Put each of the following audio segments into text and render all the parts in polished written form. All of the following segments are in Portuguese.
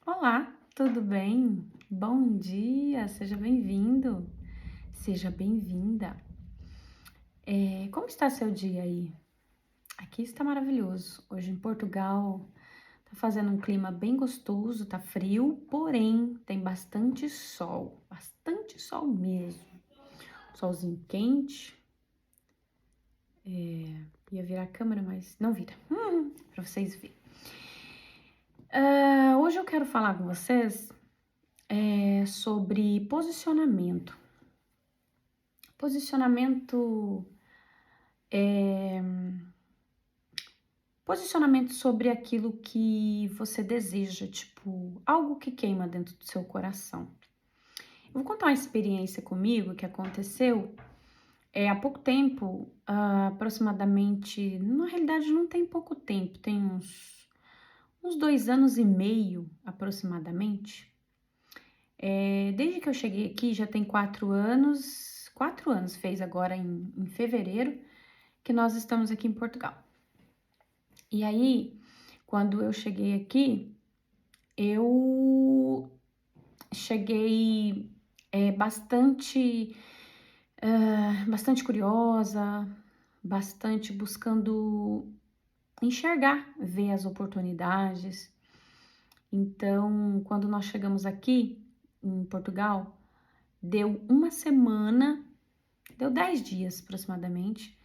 Olá, tudo bem? Bom dia, seja bem-vindo, seja bem-vinda. Como está seu dia aí? Aqui está maravilhoso. Hoje em Portugal tá fazendo um clima bem gostoso, tá frio, porém tem bastante sol mesmo. Solzinho quente. Ia virar a câmera, mas não vira, para vocês verem. Hoje eu quero falar com vocês sobre posicionamento. Posicionamento Posicionamento sobre aquilo que você deseja, tipo, algo que queima dentro do seu coração. Eu vou contar uma experiência comigo que aconteceu há pouco tempo, aproximadamente, na realidade não tem pouco tempo, tem uns 2 anos e meio aproximadamente. Desde que eu cheguei aqui já tem 4 anos fez agora em fevereiro, que nós estamos aqui em Portugal. E aí, quando eu cheguei aqui, eu cheguei bastante curiosa, bastante buscando enxergar, ver as oportunidades. Então, quando nós chegamos aqui em Portugal, deu uma semana, deu 10 dias aproximadamente,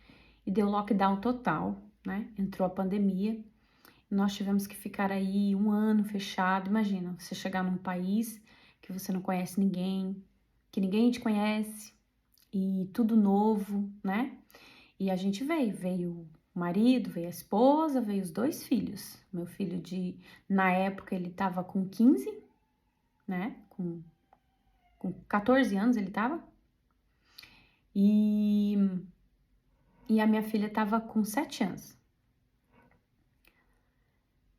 e deu lockdown total, né? Entrou a pandemia. Nós tivemos que ficar aí um ano fechado. Imagina, você chegar num país que você não conhece ninguém, que ninguém te conhece e tudo novo, né? E a gente veio o marido, veio a esposa, veio os 2 filhos. Meu filho na época ele tava com 15, né? Com 14 anos ele tava. E, e a minha filha tava com 7 anos.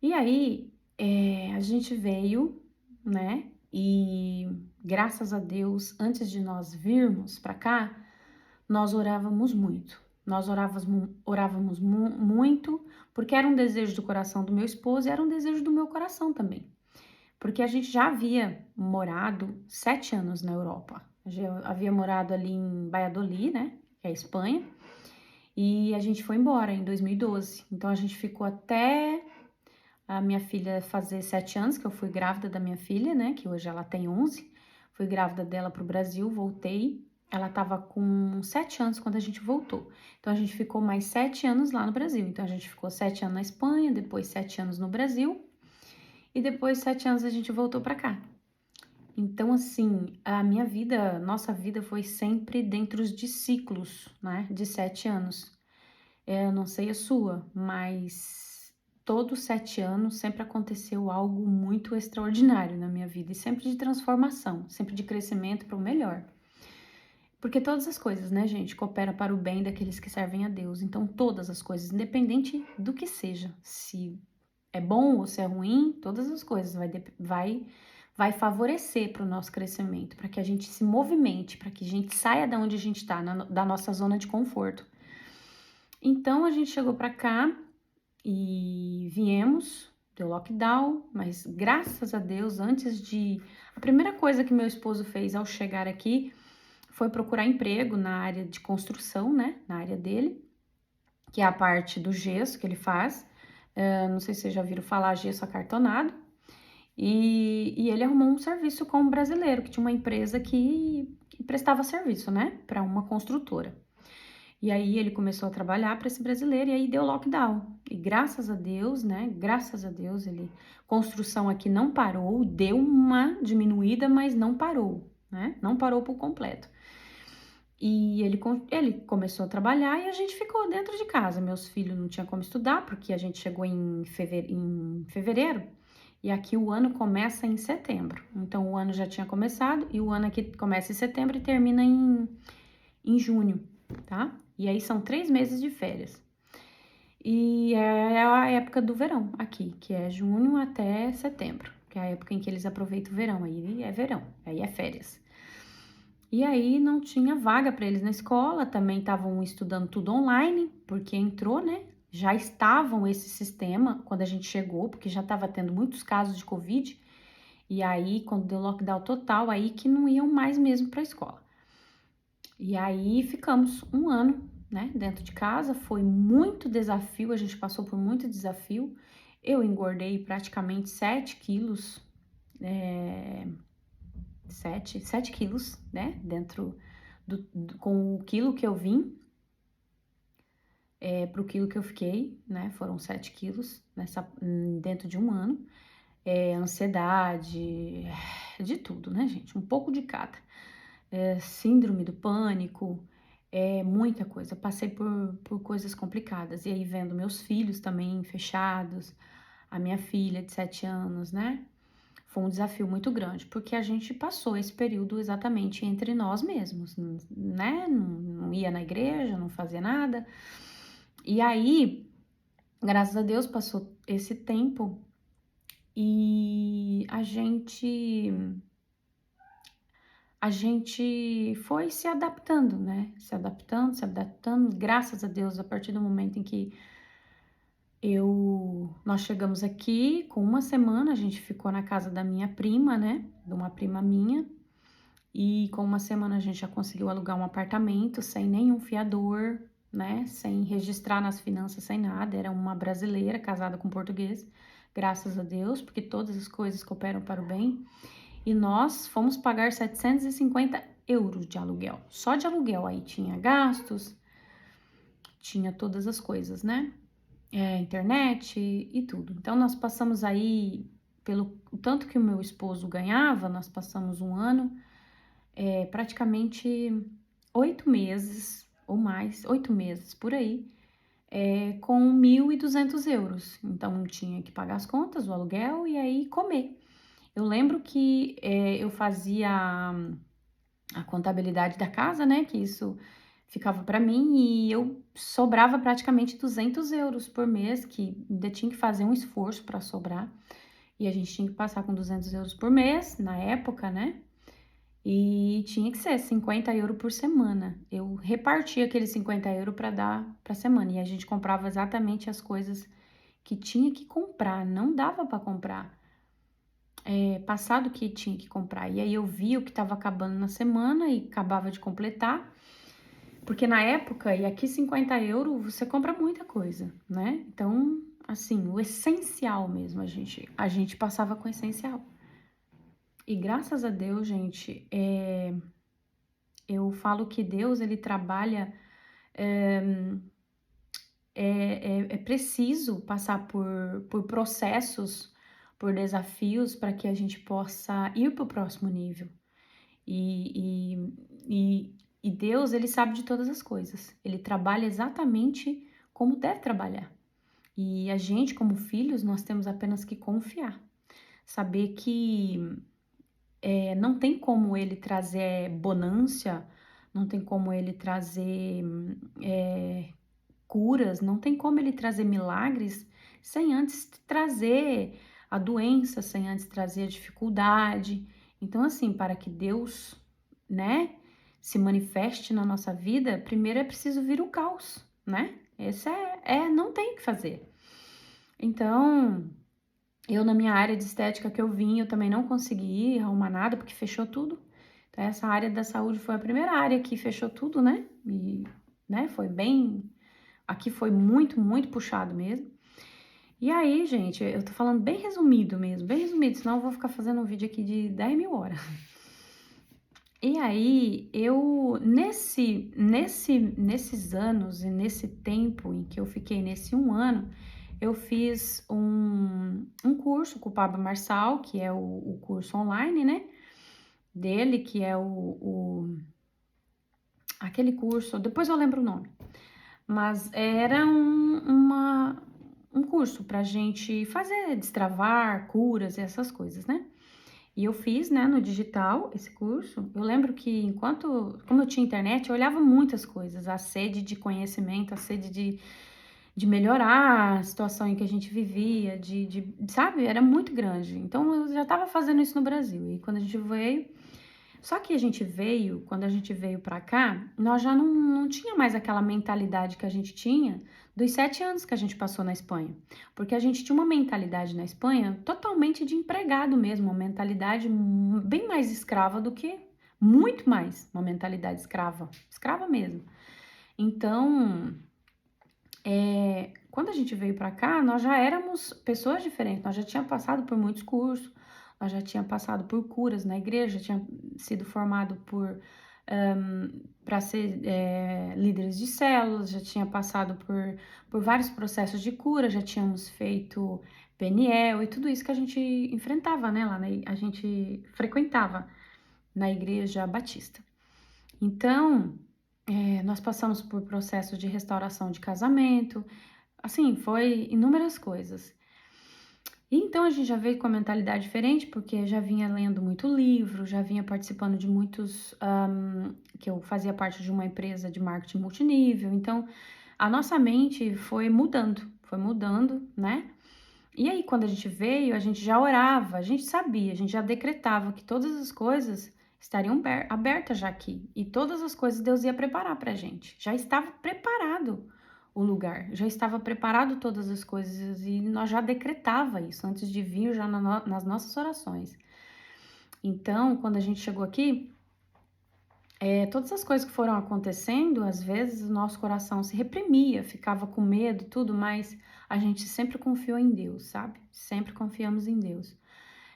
E aí, a gente veio, né? E graças a Deus, antes de nós virmos para cá, nós orávamos muito. Nós orávamos muito, porque era um desejo do coração do meu esposo e era um desejo do meu coração também. Porque a gente já havia morado 7 anos na Europa. Já havia morado ali em Valladolid, né? Que é a Espanha. E a gente foi embora em 2012. Então a gente ficou até a minha filha fazer 7 anos, que eu fui grávida da minha filha, né? Que hoje ela tem 11. Fui grávida dela pro Brasil, voltei. Ela tava com 7 anos quando a gente voltou. Então a gente ficou mais 7 anos lá no Brasil. Então a gente ficou 7 anos na Espanha, depois 7 anos no Brasil. E depois 7 anos a gente voltou pra cá. Então, assim, nossa vida foi sempre dentro de ciclos, né? De 7 anos. Eu não sei a sua, mas todos 7 anos sempre aconteceu algo muito extraordinário na minha vida e sempre de transformação, sempre de crescimento para o melhor. Porque todas as coisas, né, gente, cooperam para o bem daqueles que servem a Deus. Então, todas as coisas, independente do que seja, se é bom ou se é ruim, todas as coisas vai favorecer para o nosso crescimento, para que a gente se movimente, para que a gente saia da onde a gente está, da nossa zona de conforto. Então a gente chegou para cá e viemos, deu lockdown, mas graças a Deus, a primeira coisa que meu esposo fez ao chegar aqui foi procurar emprego na área de construção, né? Na área dele, que é a parte do gesso que ele faz. Não sei se vocês já viram falar gesso acartonado. E ele arrumou um serviço com um brasileiro, que tinha uma empresa que prestava serviço, né? Para uma construtora. E aí ele começou a trabalhar para esse brasileiro e aí deu lockdown. E graças a Deus, né? Graças a Deus, construção aqui não parou, deu uma diminuída, mas não parou, né? Não parou por completo. E ele começou a trabalhar e a gente ficou dentro de casa. Meus filhos não tinham como estudar, porque a gente chegou em fevereiro e aqui o ano começa em setembro. Então o ano já tinha começado e o ano aqui começa em setembro e termina em junho, tá? E aí são 3 meses de férias. E é a época do verão aqui, que é junho até setembro, que é a época em que eles aproveitam o verão. Aí é verão, aí é férias. E aí não tinha vaga para eles na escola, também estavam estudando tudo online, porque entrou, né? Já estavam esse sistema quando a gente chegou, porque já estava tendo muitos casos de Covid. E aí, quando deu lockdown total, aí que não iam mais mesmo para a escola. E aí ficamos um ano, né, dentro de casa. Foi muito desafio, a gente passou por muito desafio. Eu engordei praticamente 7 quilos, 7 quilos, né, dentro com o quilo que eu vim, pro quilo que eu fiquei, né, foram 7 quilos dentro de um ano. Ansiedade, de tudo, né, gente? Um pouco de cada. Síndrome do pânico, muita coisa. Passei por coisas complicadas. E aí, vendo meus filhos também fechados, a minha filha de 7 anos, né? Foi um desafio muito grande, porque a gente passou esse período exatamente entre nós mesmos, né? Não ia na igreja, não fazia nada. E aí, graças a Deus, passou esse tempo e a gente foi se adaptando, né? Se adaptando, se adaptando. Graças a Deus, a partir do momento em que nós chegamos aqui, com uma semana, a gente ficou na casa da minha prima, né? De uma prima minha. E com uma semana a gente já conseguiu alugar um apartamento sem nenhum fiador, né? Sem registrar nas finanças, sem nada. Era uma brasileira casada com português, graças a Deus, porque todas as coisas cooperam para o bem. E nós fomos pagar 750 euros de aluguel. Só de aluguel aí tinha gastos, tinha todas as coisas, né? Internet e tudo. Então nós passamos aí, pelo tanto que o meu esposo ganhava, nós passamos um ano, praticamente 8 meses ou mais, 8 meses por aí, com 1.200 euros. Então tinha que pagar as contas, o aluguel e aí comer. Eu lembro que eu fazia a contabilidade da casa, né? Que isso ficava para mim e eu sobrava praticamente 200 euros por mês, que ainda tinha que fazer um esforço para sobrar. E a gente tinha que passar com 200 euros por mês, na época, né? E tinha que ser 50 euros por semana. Eu repartia aqueles 50 euros para dar para semana. E a gente comprava exatamente as coisas que tinha que comprar, não dava para comprar passado que tinha que comprar. E aí eu vi o que estava acabando na semana e acabava de completar. Porque na época, e aqui 50 euros, você compra muita coisa, né? Então, assim, o essencial mesmo, a gente passava com o essencial. E graças a Deus, gente, eu falo que Deus, ele trabalha, é preciso passar por processos, por desafios, para que a gente possa ir para o próximo nível. E Deus, ele sabe de todas as coisas. Ele trabalha exatamente como deve trabalhar. E a gente, como filhos, nós temos apenas que confiar. Saber que não tem como ele trazer bonância, não tem como ele trazer curas, não tem como ele trazer milagres sem antes trazer a doença, sem antes trazer a dificuldade. Então, assim, para que Deus, né, se manifeste na nossa vida, primeiro é preciso vir o caos, né? Esse não tem o que fazer. Então, eu na minha área de estética que eu vim, eu também não consegui arrumar nada, porque fechou tudo. Então, essa área da saúde foi a primeira área que fechou tudo, né? E, né, foi bem... Aqui foi muito, muito puxado mesmo. E aí, gente, eu tô falando bem resumido mesmo, bem resumido, senão eu vou ficar fazendo um vídeo aqui de 10 mil horas. E aí, nesses anos e nesse tempo em que eu fiquei nesse um ano, eu fiz um curso com o Pablo Marçal, que é o curso online, né? Dele, que é aquele curso, depois eu lembro o nome. Mas era um curso pra gente fazer, destravar, curas e essas coisas, né? E eu fiz, né, no digital, esse curso. Eu lembro que como eu tinha internet, eu olhava muitas coisas, a sede de conhecimento, a sede de melhorar a situação em que a gente vivia, sabe? Era muito grande. Então, eu já estava fazendo isso no Brasil. E quando a gente veio, Só que a gente veio, quando a gente veio para cá, nós já não tinha mais aquela mentalidade que a gente tinha dos 7 anos que a gente passou na Espanha. Porque a gente tinha uma mentalidade na Espanha totalmente de empregado mesmo, uma mentalidade bem mais escrava do que, muito mais, uma mentalidade escrava, escrava mesmo. Então, quando a gente veio para cá, nós já éramos pessoas diferentes, nós já tínhamos passado por muitos cursos, nós já tínhamos passado por curas na igreja, já tinha sido formado para ser líderes de células, já tinha passado por vários processos de cura, já tínhamos feito PNL e tudo isso que a gente enfrentava, né? A gente frequentava na igreja batista. Então, nós passamos por processos de restauração de casamento, assim, foi inúmeras coisas. E então a gente já veio com a mentalidade diferente, porque já vinha lendo muito livro, já vinha participando de muitos, que eu fazia parte de uma empresa de marketing multinível, então a nossa mente foi mudando, né? E aí quando a gente veio, a gente já orava, a gente sabia, a gente já decretava que todas as coisas estariam abertas já aqui, e todas as coisas Deus ia preparar pra gente, já estava preparado o lugar, já estava preparado todas as coisas e nós já decretava isso antes de vir já nas nossas orações. Então, quando a gente chegou aqui, todas as coisas que foram acontecendo, às vezes o nosso coração se reprimia, ficava com medo, tudo, mas a gente sempre confiou em Deus, sabe? Sempre confiamos em Deus.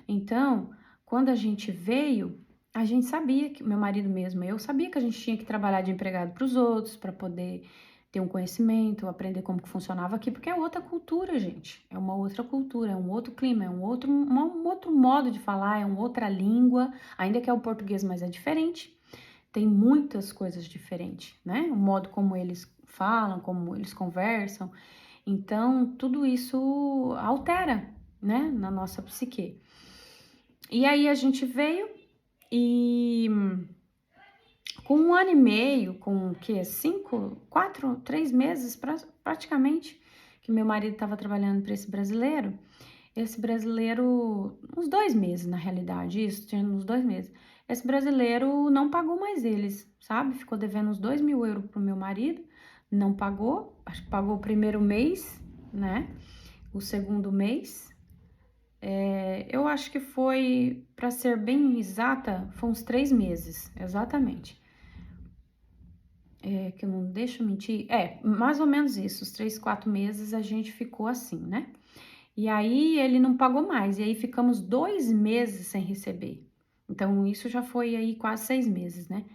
Então, quando a gente veio, a gente sabia que, meu marido mesmo, eu sabia que a gente tinha que trabalhar de empregado para os outros, para poder ter um conhecimento, aprender como que funcionava aqui, porque é outra cultura, gente. É uma outra cultura, é um outro clima, é um outro modo de falar, é uma outra língua, ainda que é o português, mas é diferente. Tem muitas coisas diferentes, né? O modo como eles falam, como eles conversam. Então, tudo isso altera, né, na nossa psique. E aí a gente veio e com 1 ano e meio, com o quê? 3 meses praticamente, que meu marido estava trabalhando para esse brasileiro, uns 2 meses na realidade, isso, tinha uns 2 meses. Esse brasileiro não pagou mais eles, sabe? Ficou devendo uns 2.000 euros pro meu marido, não pagou, acho que pagou o primeiro mês, né? O segundo mês, eu acho que foi, para ser bem exata, foi uns 3 meses, exatamente. Que eu não deixo mentir, mais ou menos isso, os 3, 4 meses a gente ficou assim, né? E aí ele não pagou mais, e aí ficamos 2 meses sem receber. Então isso já foi aí quase 6 meses, né?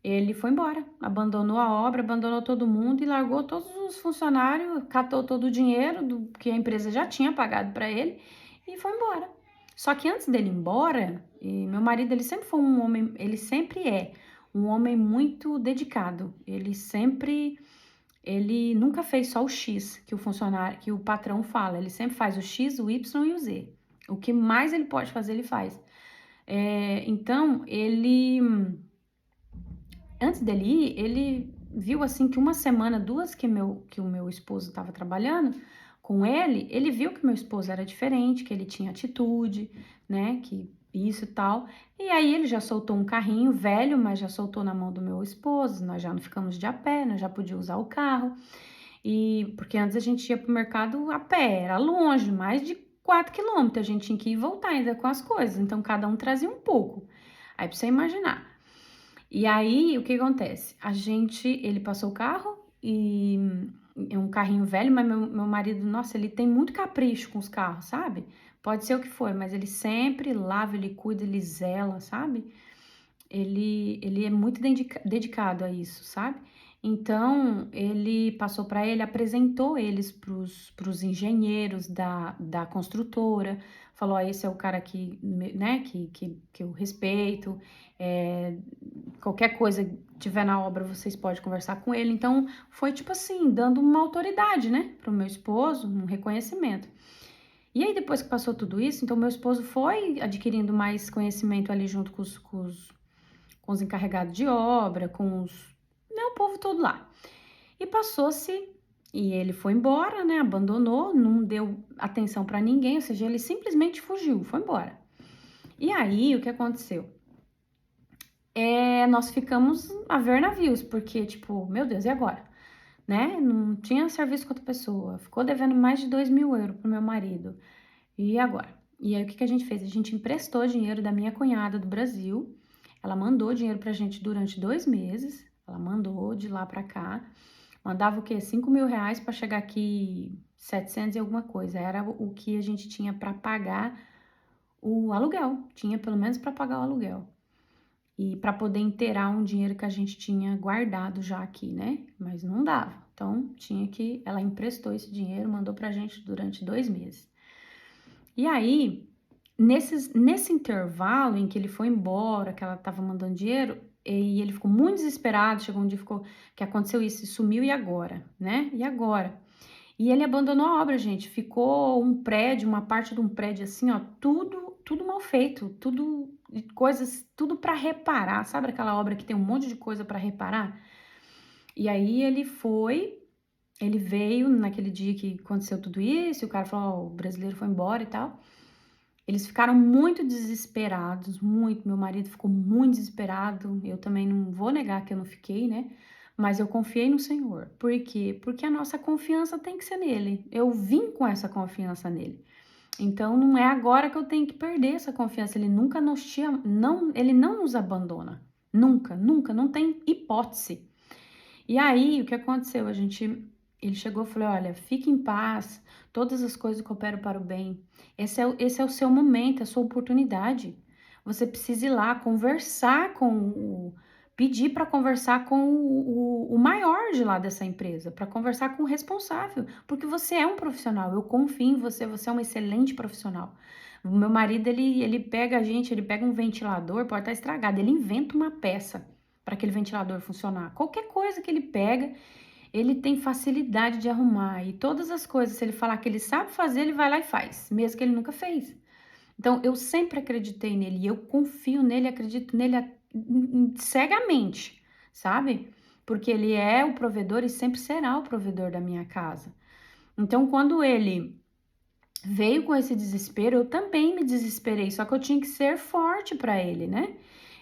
Ele foi embora, abandonou a obra, abandonou todo mundo e largou todos os funcionários, catou todo o dinheiro que a empresa já tinha pagado para ele e foi embora. Só que antes dele ir embora, meu marido, ele sempre foi um homem, ele sempre é um homem muito dedicado. Ele nunca fez só o X que o funcionário, que o patrão fala. Ele sempre faz o X, o Y e o Z. O que mais ele pode fazer, ele faz. Então, antes dele ir, ele viu assim que uma semana, 2 que o meu esposo estava trabalhando com ele viu que meu esposo era diferente, que ele tinha atitude, né, que isso e tal. E aí ele já soltou um carrinho velho, mas já soltou na mão do meu esposo, nós já não ficamos de a pé, nós já podíamos usar o carro. E porque antes a gente ia pro mercado a pé, era longe, mais de 4 quilômetros, a gente tinha que ir e voltar ainda com as coisas, então cada um trazia um pouco. Aí pra você imaginar. E aí, o que acontece? Ele passou o carro e é um carrinho velho, mas meu marido, nossa, ele tem muito capricho com os carros, sabe? Pode ser o que for, mas ele sempre lava, ele cuida, ele zela, sabe? Ele é muito dedicado a isso, sabe? Então, ele passou para ele, apresentou eles para os engenheiros da construtora, falou: esse é o cara que, né, que eu respeito, qualquer coisa que tiver na obra, vocês podem conversar com ele. Então, foi tipo assim, dando uma autoridade, né, pro meu esposo, um reconhecimento. E aí, depois que passou tudo isso, então meu esposo foi adquirindo mais conhecimento ali junto com os encarregados de obra, né, o povo todo lá. E passou-se, e ele foi embora, né, abandonou, não deu atenção para ninguém, ou seja, ele simplesmente fugiu, foi embora. E aí, o que aconteceu? nós ficamos a ver navios, porque, tipo, meu Deus, e agora? Né? Não tinha serviço com outra pessoa, ficou devendo mais de 2.000 € pro meu marido. E agora? E aí, o que que a gente fez? A gente emprestou dinheiro da minha cunhada do Brasil. Ela mandou dinheiro pra gente durante 2 meses. Ela mandou de lá pra cá. Mandava o quê? 5.000 reais para chegar aqui 700 e alguma coisa. Era o que a gente tinha para pagar o aluguel. Tinha pelo menos para pagar o aluguel. E para poder inteirar um dinheiro que a gente tinha guardado já aqui, né? Mas não dava. Então, tinha que. Ela emprestou esse dinheiro, mandou pra gente durante 2 meses. E aí, nesse intervalo em que ele foi embora, que ela tava mandando dinheiro, e ele ficou muito desesperado, chegou um dia ficou que aconteceu isso, e sumiu e agora, né? E agora? E ele abandonou a obra, gente. Ficou um prédio, uma parte de um prédio assim, ó, tudo mal feito, tudo coisas, tudo para reparar. Sabe aquela obra que tem um monte de coisa para reparar? E aí ele veio naquele dia que aconteceu tudo isso, e o cara falou, ó, o brasileiro foi embora e tal. Eles ficaram muito desesperados, muito. Meu marido ficou muito desesperado. Eu também não vou negar que eu não fiquei, né? Mas eu confiei no Senhor. Por quê? Porque a nossa confiança tem que ser nele. Eu vim com essa confiança nele. Então não é agora que eu tenho que perder essa confiança. Ele nunca nos tinha, não, ele não nos abandona. Nunca, nunca, não tem hipótese. E aí, o que aconteceu? Ele chegou e falou: olha, fique em paz, todas as coisas cooperam para o bem. Esse é o seu momento, é a sua oportunidade. Você precisa ir lá conversar pedir para conversar com o maior de lá dessa empresa, para conversar com o responsável, porque você é um profissional, eu confio em você, você é um excelente profissional. O meu marido, ele pega ele pega um ventilador, pode estar estragado, ele inventa uma peça para aquele ventilador funcionar. Qualquer coisa que ele pega, ele tem facilidade de arrumar. E todas as coisas, se ele falar que ele sabe fazer, ele vai lá e faz, mesmo que ele nunca fez. Então, eu sempre acreditei nele, e eu confio nele, acredito nele cegamente, sabe? Porque ele é o provedor e sempre será o provedor da minha casa. Então, quando ele veio com esse desespero, eu também me desesperei, só que eu tinha que ser forte para ele, né?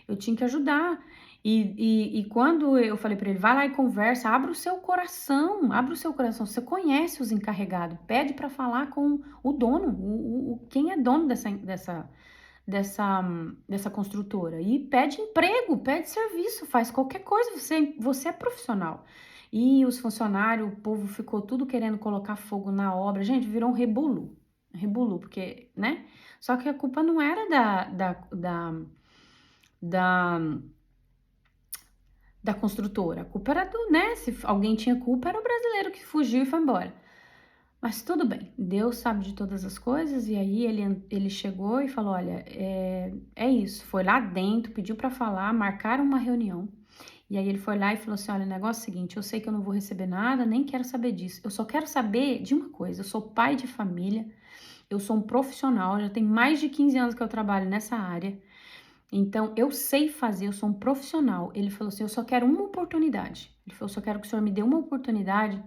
Eu tinha que ajudar. E quando eu falei para ele, vai lá e conversa, abra o seu coração, abra o seu coração. Você conhece os encarregados, pede para falar com o dono, quem é dono dessa construtora. E pede emprego, pede serviço, faz qualquer coisa, você é profissional. E os funcionários, o povo ficou tudo querendo colocar fogo na obra. Gente, virou um rebolo, porque, né? Só que a culpa não era da, da construtora. A culpa era né? Se alguém tinha culpa, era o brasileiro que fugiu e foi embora. Mas tudo bem, Deus sabe de todas as coisas. E aí ele chegou e falou: olha, é isso. Foi lá dentro, pediu para falar, marcaram uma reunião. E aí ele foi lá e falou assim: olha, o negócio é o seguinte, eu sei que eu não vou receber nada, nem quero saber disso. Eu só quero saber de uma coisa: eu sou pai de família, eu sou um profissional, já tem mais de 15 anos que eu trabalho nessa área. Então, eu sei fazer, eu sou um profissional. Ele falou assim: eu só quero uma oportunidade. Ele falou: eu só quero que o senhor me dê uma oportunidade,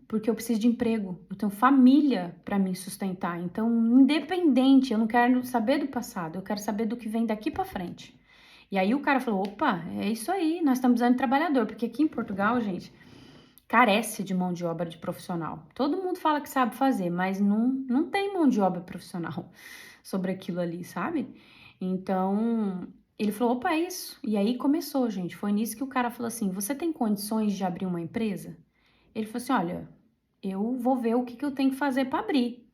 porque eu preciso de emprego. Eu tenho família para me sustentar. Então, independente, eu não quero saber do passado, eu quero saber do que vem daqui para frente. E aí o cara falou: opa, é isso aí, nós estamos precisando de trabalhador, porque aqui em Portugal, gente, carece de mão de obra de profissional. Todo mundo fala que sabe fazer, mas não tem mão de obra profissional sobre aquilo ali, sabe? Então, ele falou, opa, é isso. E aí começou, gente. Foi nisso que o cara falou assim: você tem condições de abrir uma empresa? Ele falou assim: olha, eu vou ver o que eu tenho que fazer para abrir.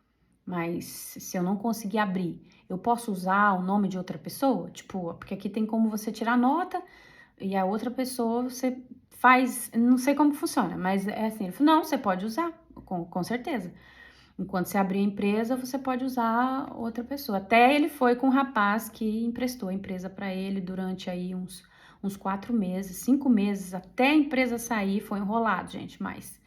Mas se eu não conseguir abrir, eu posso usar o nome de outra pessoa? Tipo, porque aqui tem como você tirar nota e a outra pessoa você faz, não sei como funciona, mas é assim. Ele falou: não, você pode usar, com certeza. Enquanto você abrir a empresa, você pode usar outra pessoa. Até ele foi com um rapaz que emprestou a empresa para ele durante aí uns 4 meses, 5 meses, até a empresa sair. Foi enrolado, gente, mas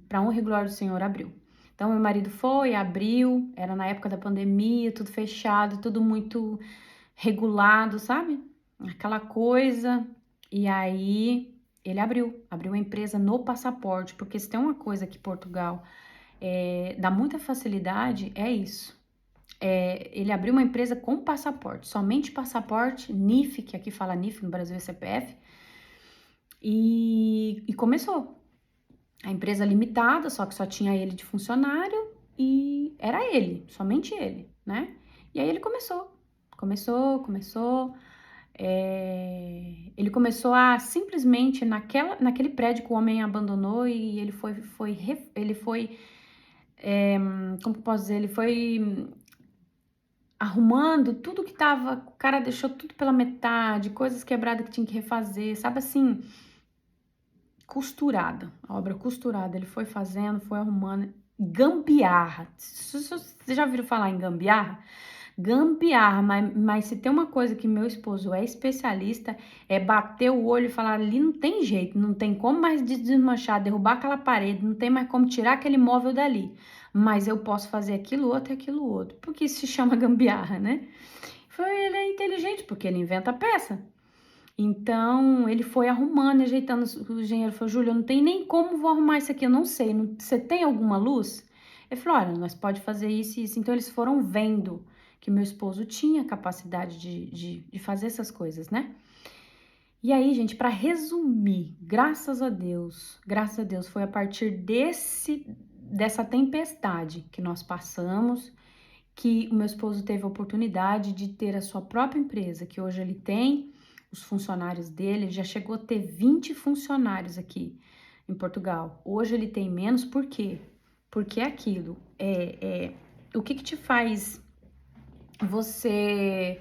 para honra e glória do Senhor abriu. Então, meu marido foi, abriu, era na época da pandemia, tudo fechado, tudo muito regulado, sabe? Aquela coisa. E aí, ele abriu a empresa no passaporte, porque se tem uma coisa que Portugal dá muita facilidade, é isso. ele abriu uma empresa com passaporte, somente passaporte, NIF, que aqui fala NIF, no Brasil é CPF, e começou. A empresa limitada, só que só tinha ele de funcionário e era ele, somente ele, né? E aí ele começou. Ele começou a simplesmente naquele prédio que o homem abandonou e ele foi, como que eu posso dizer? Ele foi arrumando tudo que tava, o cara deixou tudo pela metade, coisas quebradas que tinha que refazer, sabe assim, costurada, a obra costurada, ele foi fazendo, foi arrumando, gambiarra, vocês já ouviram falar em gambiarra? Gambiarra, mas se tem uma coisa que meu esposo é especialista, é bater o olho e falar, ali não tem jeito, não tem como mais desmanchar, derrubar aquela parede, não tem mais como tirar aquele móvel dali, mas eu posso fazer aquilo outro e aquilo outro, porque isso se chama gambiarra, né? Ele é inteligente, porque ele inventa peça. Então, ele foi arrumando, ajeitando, o engenheiro falou, Júlia, eu não tem nem como vou arrumar isso aqui, eu não sei, você tem alguma luz? Ele falou, olha, nós pode fazer isso e isso. Então, eles foram vendo que meu esposo tinha capacidade de fazer essas coisas, né? E aí, gente, para resumir, graças a Deus, foi a partir dessa tempestade que nós passamos, que o meu esposo teve a oportunidade de ter a sua própria empresa, que hoje ele tem, os funcionários dele, ele já chegou a ter 20 funcionários aqui em Portugal. Hoje ele tem menos, por quê? Porque é aquilo, o que te faz você,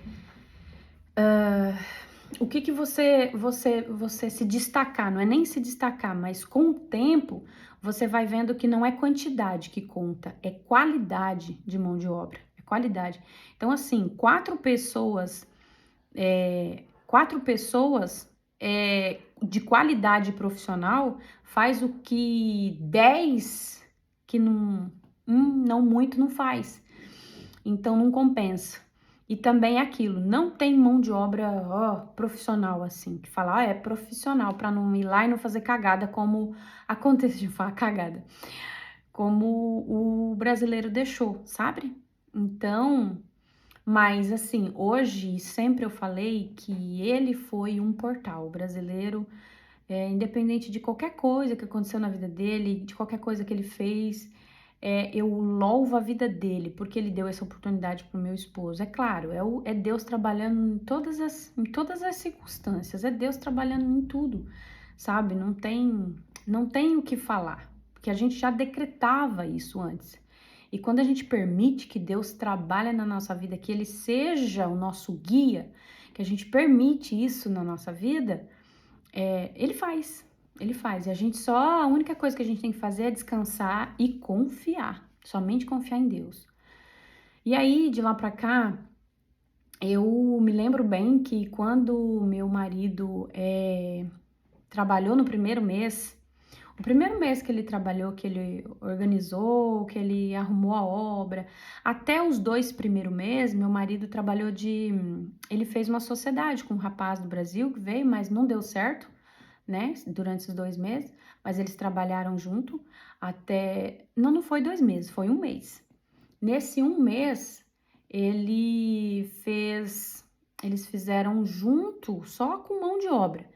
o que você se destacar, não é nem se destacar, mas com o tempo você vai vendo que não é quantidade que conta, é qualidade de mão de obra, é qualidade. Então assim, quatro pessoas de qualidade profissional faz o que 10 que não muito não faz. Então não compensa. E também é aquilo, não tem mão de obra profissional assim, que fala, é profissional, para não ir lá e não fazer cagada como aconteceu, falar cagada, como o brasileiro deixou, sabe? Então, mas assim, hoje sempre eu falei que ele foi um portal brasileiro, independente de qualquer coisa que aconteceu na vida dele, de qualquer coisa que ele fez, eu louvo a vida dele, porque ele deu essa oportunidade para o meu esposo. É claro, é Deus trabalhando em todas as circunstâncias, é Deus trabalhando em tudo, sabe? Não tem o que falar, porque a gente já decretava isso antes. E quando a gente permite que Deus trabalhe na nossa vida, que Ele seja o nosso guia, que a gente permite isso na nossa vida, Ele faz. Ele faz. E a única coisa que a gente tem que fazer é descansar e confiar. Somente confiar em Deus. E aí, de lá pra cá, eu me lembro bem que quando meu marido trabalhou no primeiro mês, o primeiro mês que ele trabalhou, que ele organizou, que ele arrumou a obra, até os 2 primeiros meses, meu marido ele fez uma sociedade com um rapaz do Brasil que veio, mas não deu certo, né, durante esses 2 meses, mas eles trabalharam junto até, não foi 2 meses, foi 1 mês. Nesse 1 mês, eles fizeram junto, só com mão de obra,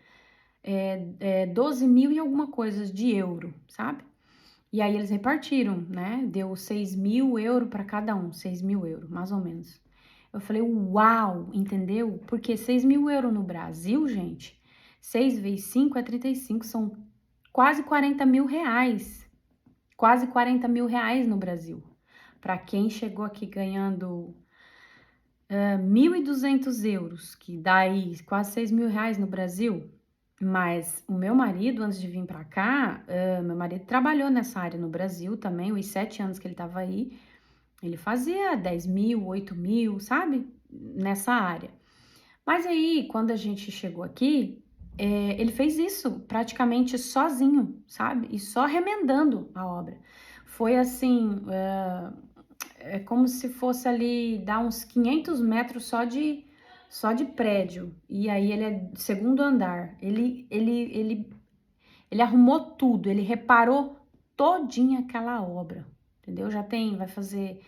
12 mil e alguma coisa de euro, sabe? E aí eles repartiram, né? Deu 6 mil euros para cada um, 6 mil euros, mais ou menos. Eu falei, uau, entendeu? Porque 6 mil euros no Brasil, gente, 6 vezes 5 é 35, são quase 40 mil reais. Quase 40 mil reais no Brasil. Para quem chegou aqui ganhando 1.200 euros, que dá aí quase 6 mil reais no Brasil. Mas o meu marido, antes de vir para cá, meu marido trabalhou nessa área no Brasil também, os 7 anos que ele estava aí, ele fazia 10 mil, 8 mil, sabe? Nessa área. Mas aí, quando a gente chegou aqui, ele fez isso praticamente sozinho, sabe? E só remendando a obra. Foi assim, é como se fosse ali dar uns 500 metros só de prédio. E aí ele é segundo andar. Ele arrumou tudo, ele reparou todinha aquela obra, entendeu? Vai fazer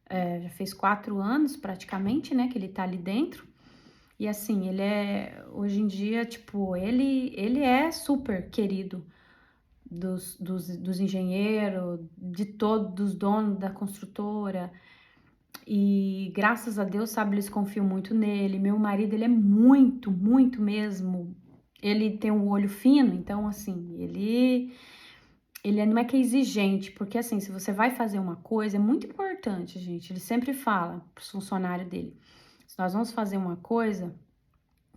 já fez 4 anos praticamente, né, que ele tá ali dentro. E assim, hoje em dia, tipo, ele é super querido dos engenheiros, de todos, dos donos da construtora. E graças a Deus, sabe, eles confiam muito nele. Meu marido, ele é muito, muito mesmo. Ele tem um olho fino, então assim, não é que é exigente, porque assim, se você vai fazer uma coisa, é muito importante, gente. Ele sempre fala para os funcionários dele: se nós vamos fazer uma coisa,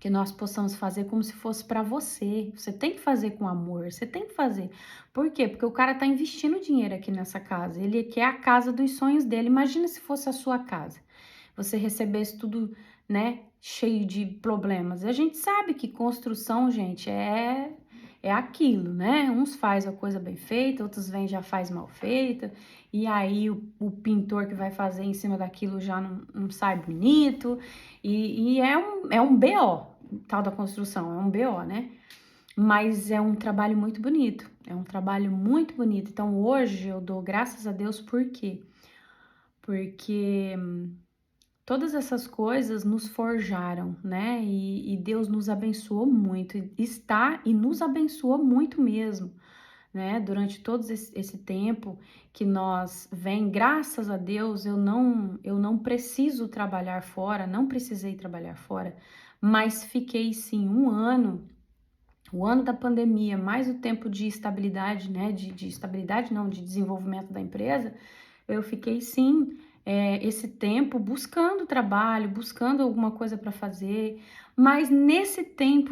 que nós possamos fazer como se fosse para você. Você tem que fazer com amor, você tem que fazer. Por quê? Porque o cara tá investindo dinheiro aqui nessa casa. Ele quer a casa dos sonhos dele. Imagina se fosse a sua casa. Você recebesse tudo, né, cheio de problemas. A gente sabe que construção, gente, é aquilo, né? Uns faz a coisa bem feita, outros vêm e já faz mal feita, e aí o pintor que vai fazer em cima daquilo já não sai bonito, e é um BO, tal da construção, é um BO, né? Mas é um trabalho muito bonito, é um trabalho muito bonito. Então hoje eu dou graças a Deus, por quê? Porque todas essas coisas nos forjaram, né? E Deus nos abençoou muito, está e nos abençoou muito mesmo, né? Durante todo esse tempo que nós vem, graças a Deus, eu não preciso trabalhar fora, não precisei trabalhar fora, mas fiquei sim um ano. O ano da pandemia, mais o tempo de estabilidade, né? De estabilidade, não, de desenvolvimento da empresa, eu fiquei sim, esse tempo buscando trabalho, buscando alguma coisa para fazer, mas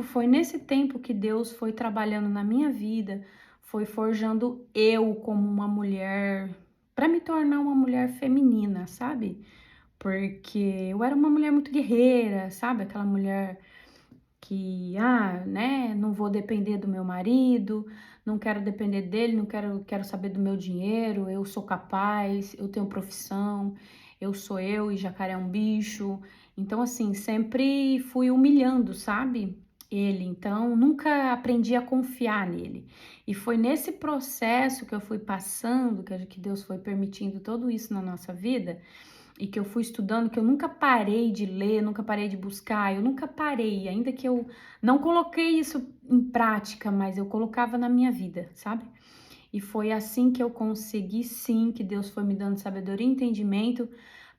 foi nesse tempo que Deus foi trabalhando na minha vida, foi forjando eu como uma mulher, para me tornar uma mulher feminina, sabe? Porque eu era uma mulher muito guerreira, sabe? Aquela mulher que, né, não vou depender do meu marido, não quero depender dele, não quero saber do meu dinheiro, eu sou capaz, eu tenho profissão, eu sou eu e jacaré é um bicho. Então, assim, sempre fui humilhando, sabe? Ele, então nunca aprendi a confiar nele. E foi nesse processo que eu fui passando, que Deus foi permitindo tudo isso na nossa vida, e que eu fui estudando, que eu nunca parei de ler, nunca parei de buscar, eu nunca parei, ainda que eu não coloquei isso em prática, mas eu colocava na minha vida, sabe? E foi assim que eu consegui, sim, que Deus foi me dando sabedoria e entendimento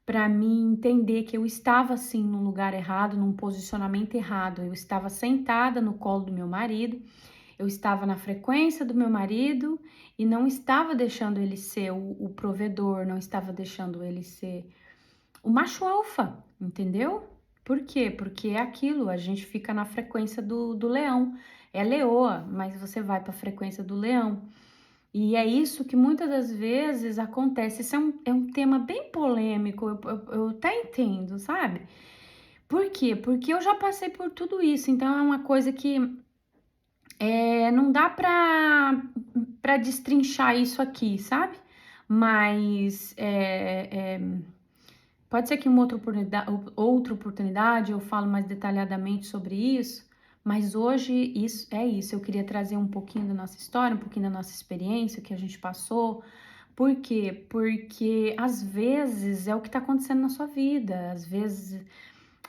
para mim entender que eu estava, assim, num lugar errado, num posicionamento errado. Eu estava sentada no colo do meu marido, eu estava na frequência do meu marido e não estava deixando ele ser o provedor, não estava deixando ele ser o macho alfa, entendeu? Por quê? Porque é aquilo, a gente fica na frequência do leão. É leoa, mas você vai para a frequência do leão. E é isso que muitas das vezes acontece. Isso é um tema bem polêmico, eu até entendo, sabe? Por quê? Porque eu já passei por tudo isso, então é uma coisa que não dá para destrinchar isso aqui, sabe? Mas pode ser que em outra oportunidade eu falo mais detalhadamente sobre isso, mas hoje isso é isso. Eu queria trazer um pouquinho da nossa história, um pouquinho da nossa experiência, o que a gente passou. Por quê? Porque às vezes é o que está acontecendo na sua vida, às vezes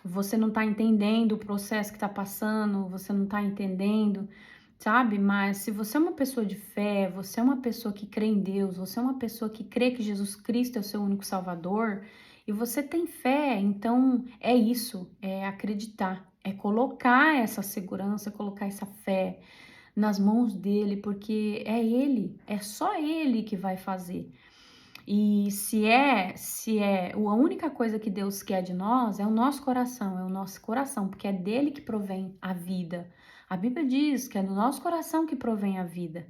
você não está entendendo o processo que está passando, você não está entendendo, sabe? Mas se você é uma pessoa de fé, você é uma pessoa que crê em Deus, você é uma pessoa que crê que Jesus Cristo é o seu único Salvador, e você tem fé, então é isso, é acreditar, é colocar essa segurança, colocar essa fé nas mãos dele, porque é ele, é só ele que vai fazer. E se é a única coisa que Deus quer de nós, é o nosso coração, porque é dele que provém a vida. A Bíblia diz que é do nosso coração que provém a vida,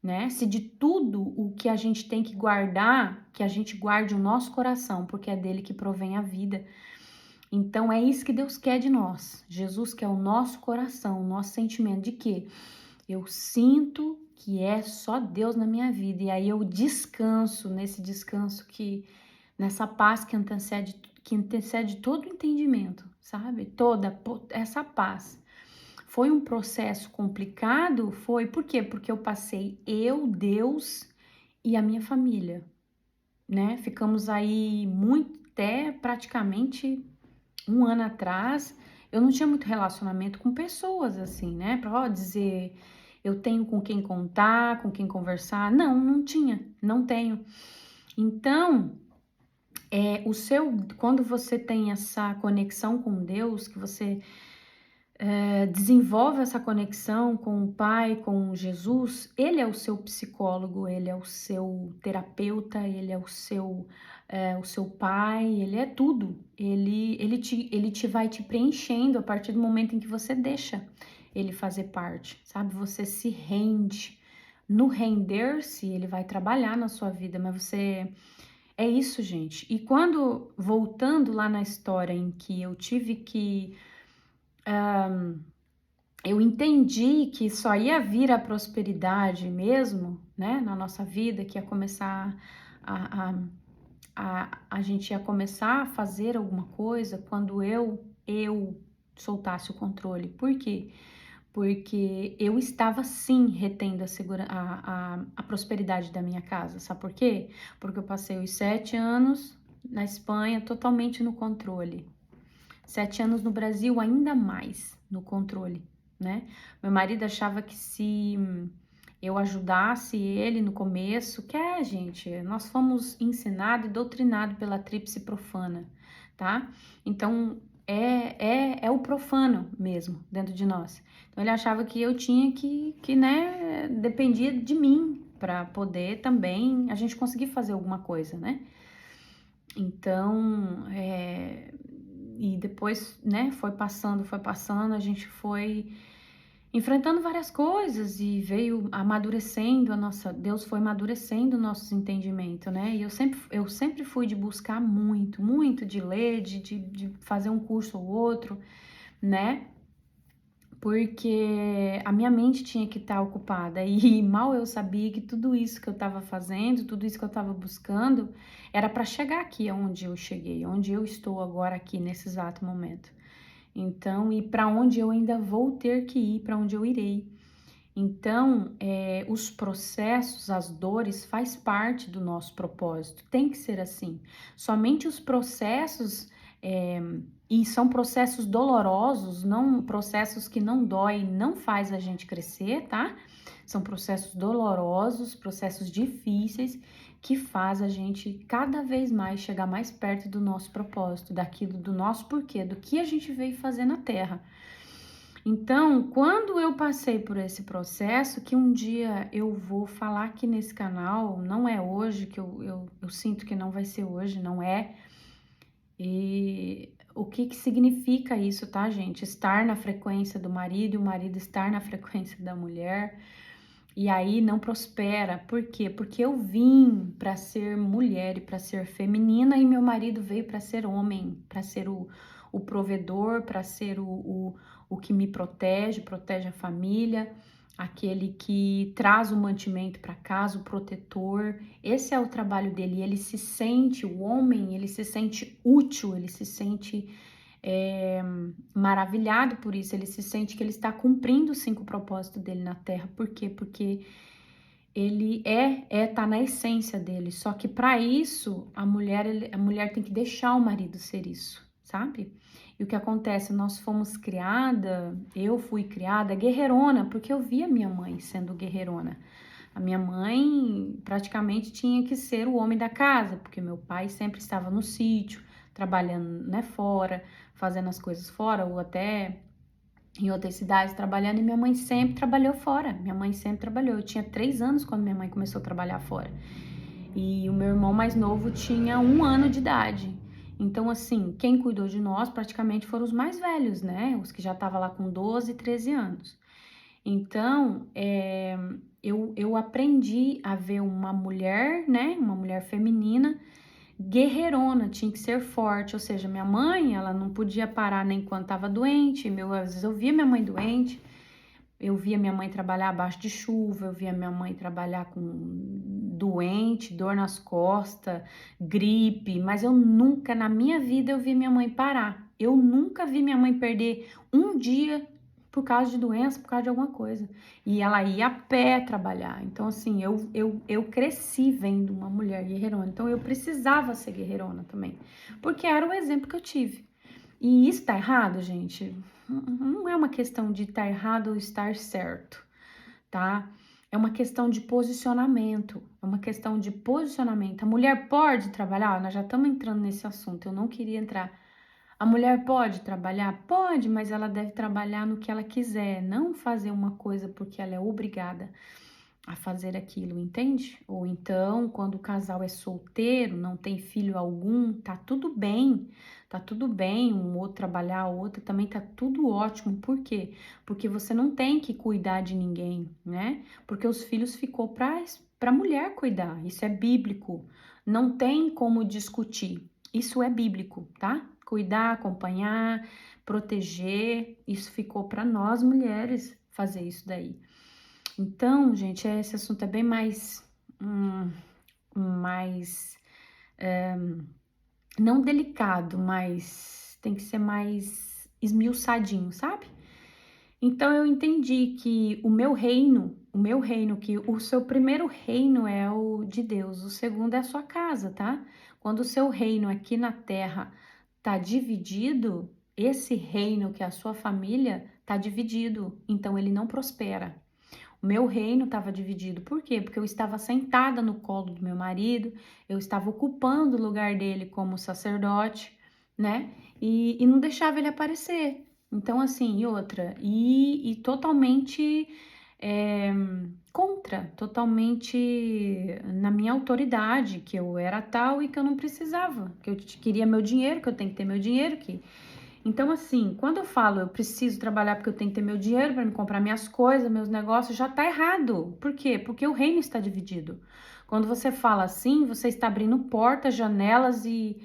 né? Se de tudo o que a gente tem que guardar, que a gente guarde o nosso coração, porque é dele que provém a vida. Então é isso que Deus quer de nós. Jesus quer o nosso coração, o nosso sentimento de quê? Eu sinto que é só Deus na minha vida. E aí eu descanso nesse descanso nessa paz que antecede todo o entendimento, sabe? Toda essa paz. Foi um processo complicado? Foi. Por quê? Porque eu passei eu, Deus e a minha família. né? Ficamos aí muito, até praticamente um ano atrás, eu não tinha muito relacionamento com pessoas assim, né? Pra dizer, eu tenho com quem contar, com quem conversar. Não, não tinha, não tenho. Então, quando você tem essa conexão com Deus, que você desenvolve essa conexão com o Pai, com Jesus, Ele é o seu psicólogo, Ele é o seu terapeuta, Ele é o seu pai, Ele é tudo. Ele vai te preenchendo a partir do momento em que você deixa Ele fazer parte, sabe? Você se rende. No render-se, Ele vai trabalhar na sua vida, mas você... É isso, gente. E quando, voltando lá na história em que eu tive que... eu entendi que só ia vir a prosperidade mesmo, né, na nossa vida, que ia começar a, a gente ia começar a fazer alguma coisa quando eu soltasse o controle. Por quê? Porque eu estava sim retendo a prosperidade da minha casa. Sabe por quê? Porque eu passei os 7 anos na Espanha totalmente no controle. 7 anos no Brasil, ainda mais no controle, né? Meu marido achava que se eu ajudasse ele no começo, gente, nós fomos ensinados e doutrinados pela tríplice profana, tá? Então, é o profano mesmo dentro de nós. Então, ele achava que eu tinha né, dependia de mim para poder também a gente conseguir fazer alguma coisa, né? Então, e depois, né, foi passando, a gente foi enfrentando várias coisas e veio amadurecendo Deus foi amadurecendo o nosso entendimento, né? E eu sempre fui de buscar muito, muito, de ler, de fazer um curso ou outro, né? Porque a minha mente tinha que estar ocupada e mal eu sabia que tudo isso que eu estava fazendo, tudo isso que eu estava buscando, era para chegar aqui onde eu cheguei, onde eu estou agora aqui nesse exato momento. Então, e para onde eu ainda vou ter que ir, para onde eu irei. Então, os processos, as dores, faz parte do nosso propósito, tem que ser assim. Somente os processos, e são processos dolorosos, não processos que não dói, não faz a gente crescer, tá? São processos dolorosos, processos difíceis, que faz a gente cada vez mais chegar mais perto do nosso propósito, daquilo do nosso porquê, do que a gente veio fazer na Terra. Então, quando eu passei por esse processo, que um dia eu vou falar aqui nesse canal, não é hoje, que eu sinto que não vai ser hoje, não é. E o que significa isso, tá, gente? Estar na frequência do marido e o marido estar na frequência da mulher. E aí não prospera. Por quê? Porque eu vim para ser mulher e para ser feminina e meu marido veio para ser homem, para ser o provedor, para ser o que me protege a família, aquele que traz o mantimento para casa, o protetor. Esse é o trabalho dele. Ele se sente, o homem, ele se sente útil, ele se sente maravilhado por isso, ele se sente que ele está cumprindo os 5 propósitos dele na Terra. Por quê? Porque ele tá na essência dele. Só que para isso a mulher tem que deixar o marido ser isso, sabe? E o que acontece? Nós fomos criada, eu fui criada guerreirona, porque eu via minha mãe sendo guerreirona. A minha mãe praticamente tinha que ser o homem da casa, porque meu pai sempre estava no sítio, trabalhando, né, fora, fazendo as coisas fora, ou até em outras cidades trabalhando, e minha mãe sempre trabalhou fora. Minha mãe sempre trabalhou. Eu tinha 3 anos quando minha mãe começou a trabalhar fora. E o meu irmão mais novo tinha 1 ano de idade. Então, assim, quem cuidou de nós praticamente foram os mais velhos, né? Os que já estavam lá com 12, 13 anos. Então, eu aprendi a ver uma mulher, né? Uma mulher feminina, guerreirona, tinha que ser forte. Ou seja, minha mãe, ela não podia parar nem quando estava doente. Às vezes eu via minha mãe doente, eu via minha mãe trabalhar abaixo de chuva, eu via minha mãe trabalhar com doente, dor nas costas, gripe, mas eu nunca, na minha vida, eu vi minha mãe parar. Eu nunca vi minha mãe perder um dia por causa de doença, por causa de alguma coisa. E ela ia a pé trabalhar. Então, assim, eu cresci vendo uma mulher guerreirona. Então, eu precisava ser guerreirona também. Porque era o exemplo que eu tive. E isso tá errado, gente? Não é uma questão de estar errado ou estar certo, tá? É uma questão de posicionamento. É uma questão de posicionamento. A mulher pode trabalhar? Nós já estamos entrando nesse assunto. Eu não queria entrar. A mulher pode trabalhar? Pode, mas ela deve trabalhar no que ela quiser, não fazer uma coisa porque ela é obrigada a fazer aquilo, entende? Ou então, quando o casal é solteiro, não tem filho algum, tá tudo bem, um outro trabalhar, o outro também tá tudo ótimo. Por quê? Porque você não tem que cuidar de ninguém, né? Porque os filhos ficou para mulher cuidar. Isso é bíblico. Não tem como discutir. Isso é bíblico, tá? Cuidar, acompanhar, proteger, isso ficou para nós mulheres fazer isso daí. Então, gente, esse assunto é bem mais não delicado, mas tem que ser mais esmiuçadinho, sabe? Então eu entendi que que o seu primeiro reino é o de Deus, o segundo é a sua casa, tá? Quando o seu reino aqui na terra tá dividido, esse reino que é a sua família tá dividido, então ele não prospera. O meu reino estava dividido. Por quê? Porque eu estava sentada no colo do meu marido, eu estava ocupando o lugar dele como sacerdote, né? E não deixava ele aparecer. Então, assim, e outra, e totalmente é, contra, totalmente na minha autoridade, que eu era tal e que eu não precisava, que eu queria meu dinheiro, que eu tenho que ter meu dinheiro, que então, assim, quando eu falo eu preciso trabalhar porque eu tenho que ter meu dinheiro para me comprar minhas coisas, meus negócios, já tá errado. Por quê? Porque o reino está dividido. Quando você fala assim, você está abrindo portas, janelas e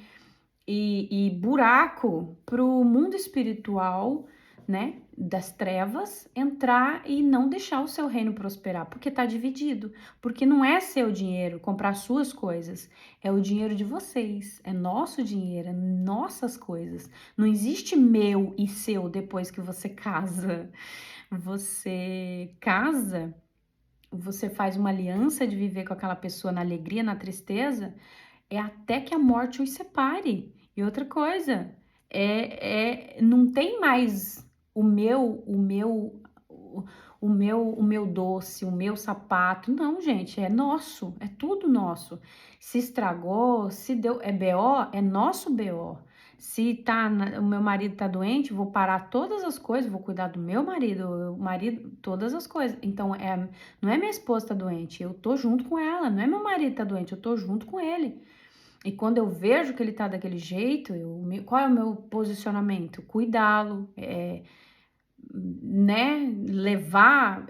buraco para o mundo espiritual, né, das trevas, entrar e não deixar o seu reino prosperar, porque tá dividido. Porque não é seu dinheiro comprar suas coisas, é o dinheiro de vocês, é nosso dinheiro, é nossas coisas. Não existe meu e seu depois que você casa. Você casa, você faz uma aliança de viver com aquela pessoa na alegria, na tristeza, é até que a morte os separe. E outra coisa, não tem mais o meu doce, o meu sapato. Não, gente, é nosso, é tudo nosso. Se estragou, se deu, é BO, é nosso BO. Se o meu marido tá doente, vou parar todas as coisas, vou cuidar do meu marido, o marido, todas as coisas. Então, não é minha esposa tá doente, eu tô junto com ela, não é meu marido tá doente, eu tô junto com ele. E quando eu vejo que ele tá daquele jeito, qual é o meu posicionamento? Cuidá-lo, né? Levar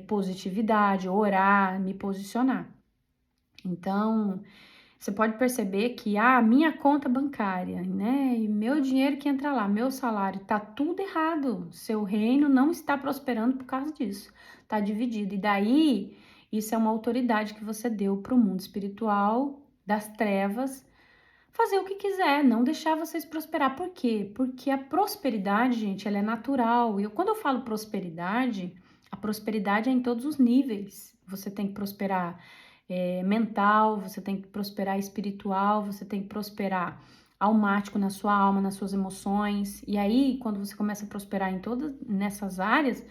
positividade, orar, me posicionar. Então, você pode perceber que a minha conta bancária, né? E meu dinheiro que entra lá, meu salário, tá tudo errado. Seu reino não está prosperando por causa disso. Tá dividido. E daí, isso é uma autoridade que você deu para o mundo espiritual das trevas fazer o que quiser, não deixar vocês prosperar. Por quê? Porque a prosperidade, gente, ela é natural. E quando eu falo prosperidade, a prosperidade é em todos os níveis. Você tem que prosperar mental, você tem que prosperar espiritual, você tem que prosperar almático na sua alma, nas suas emoções. E aí, quando você começa a prosperar em todas nessas áreas,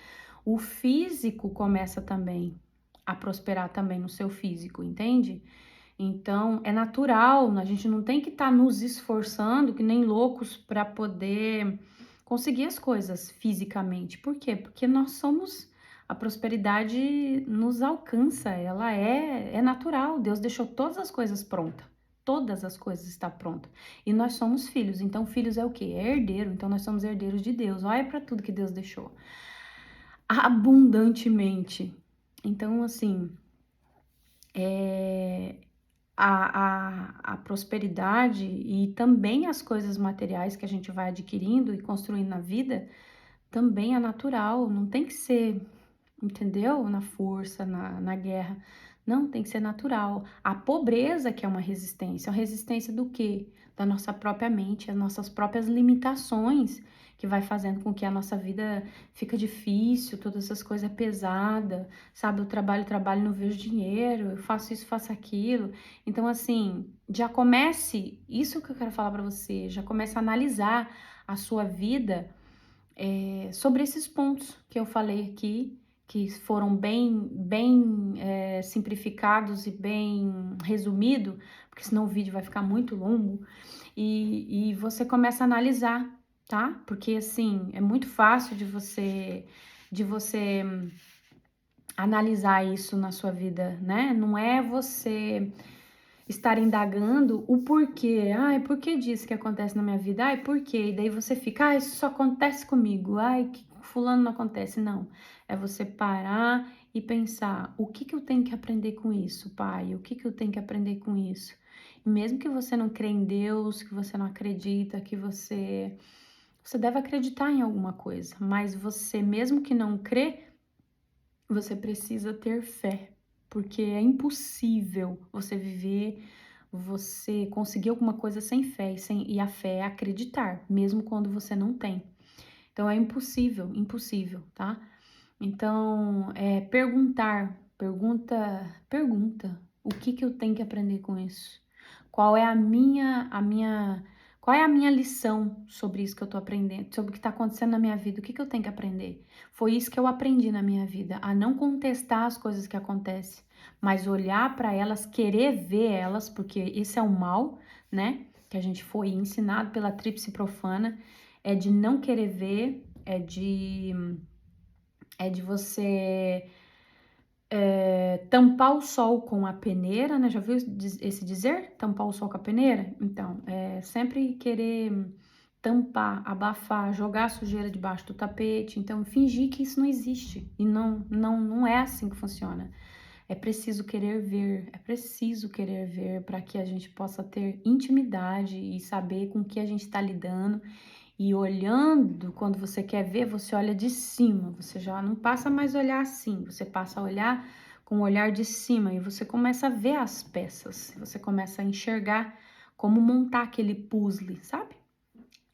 o físico começa também a prosperar também no seu físico, entende? Então, é natural, a gente não tem que estar nos esforçando que nem loucos para poder conseguir as coisas fisicamente. Por quê? Porque nós somos, a prosperidade nos alcança, ela é natural. Deus deixou todas as coisas prontas. Todas as coisas estão prontas. E nós somos filhos. Então, filhos é o quê? É herdeiro. Então, nós somos herdeiros de Deus. Olha para tudo que Deus deixou. Abundantemente. Então, assim, a prosperidade e também as coisas materiais que a gente vai adquirindo e construindo na vida também é natural, não tem que ser, entendeu? Na força, na guerra. Não, tem que ser natural. A pobreza que é uma resistência do quê? Da nossa própria mente, as nossas próprias limitações que vai fazendo com que a nossa vida fica difícil, todas essas coisas é pesada, sabe? Eu trabalho, não vejo dinheiro, eu faço isso, faço aquilo. Então, assim, já comece, isso que eu quero falar para você, já comece a analisar a sua vida sobre esses pontos que eu falei aqui, que foram bem simplificados e bem resumido, porque senão o vídeo vai ficar muito longo, e você começa a analisar, tá? Porque assim, é muito fácil de você analisar isso na sua vida, né? Não é você estar indagando o porquê. Ai, por que disso que acontece na minha vida? Ai, por quê? E daí você fica, ai, isso só acontece comigo. Ai, que fulano não acontece. Não. É você parar e pensar, o que que eu tenho que aprender com isso, pai? O que que eu tenho que aprender com isso? E mesmo que você não crê em Deus, que você não acredita, que você deve acreditar em alguma coisa, mas você mesmo que não crê, você precisa ter fé, porque é impossível você viver, você conseguir alguma coisa sem fé, e a fé é acreditar, mesmo quando você não tem. Então é impossível, impossível, tá? Então, pergunta, o que que eu tenho que aprender com isso? Qual é qual é a minha lição sobre isso que eu tô aprendendo, sobre o que tá acontecendo na minha vida? O que que eu tenho que aprender? Foi isso que eu aprendi na minha vida, a não contestar as coisas que acontecem, mas olhar para elas, querer ver elas, porque esse é o mal, né? Que a gente foi ensinado pela tríplice profana, é de não querer ver, é de você tampar o sol com a peneira, né? Já viu esse dizer? Tampar o sol com a peneira? Então, sempre querer tampar, abafar, jogar a sujeira debaixo do tapete. Então, fingir que isso não existe. E não é assim que funciona. É preciso querer ver para que a gente possa ter intimidade e saber com que a gente está lidando. E olhando, quando você quer ver, você olha de cima, você já não passa mais a olhar assim, você passa a olhar com o olhar de cima e você começa a ver as peças, você começa a enxergar como montar aquele puzzle, sabe?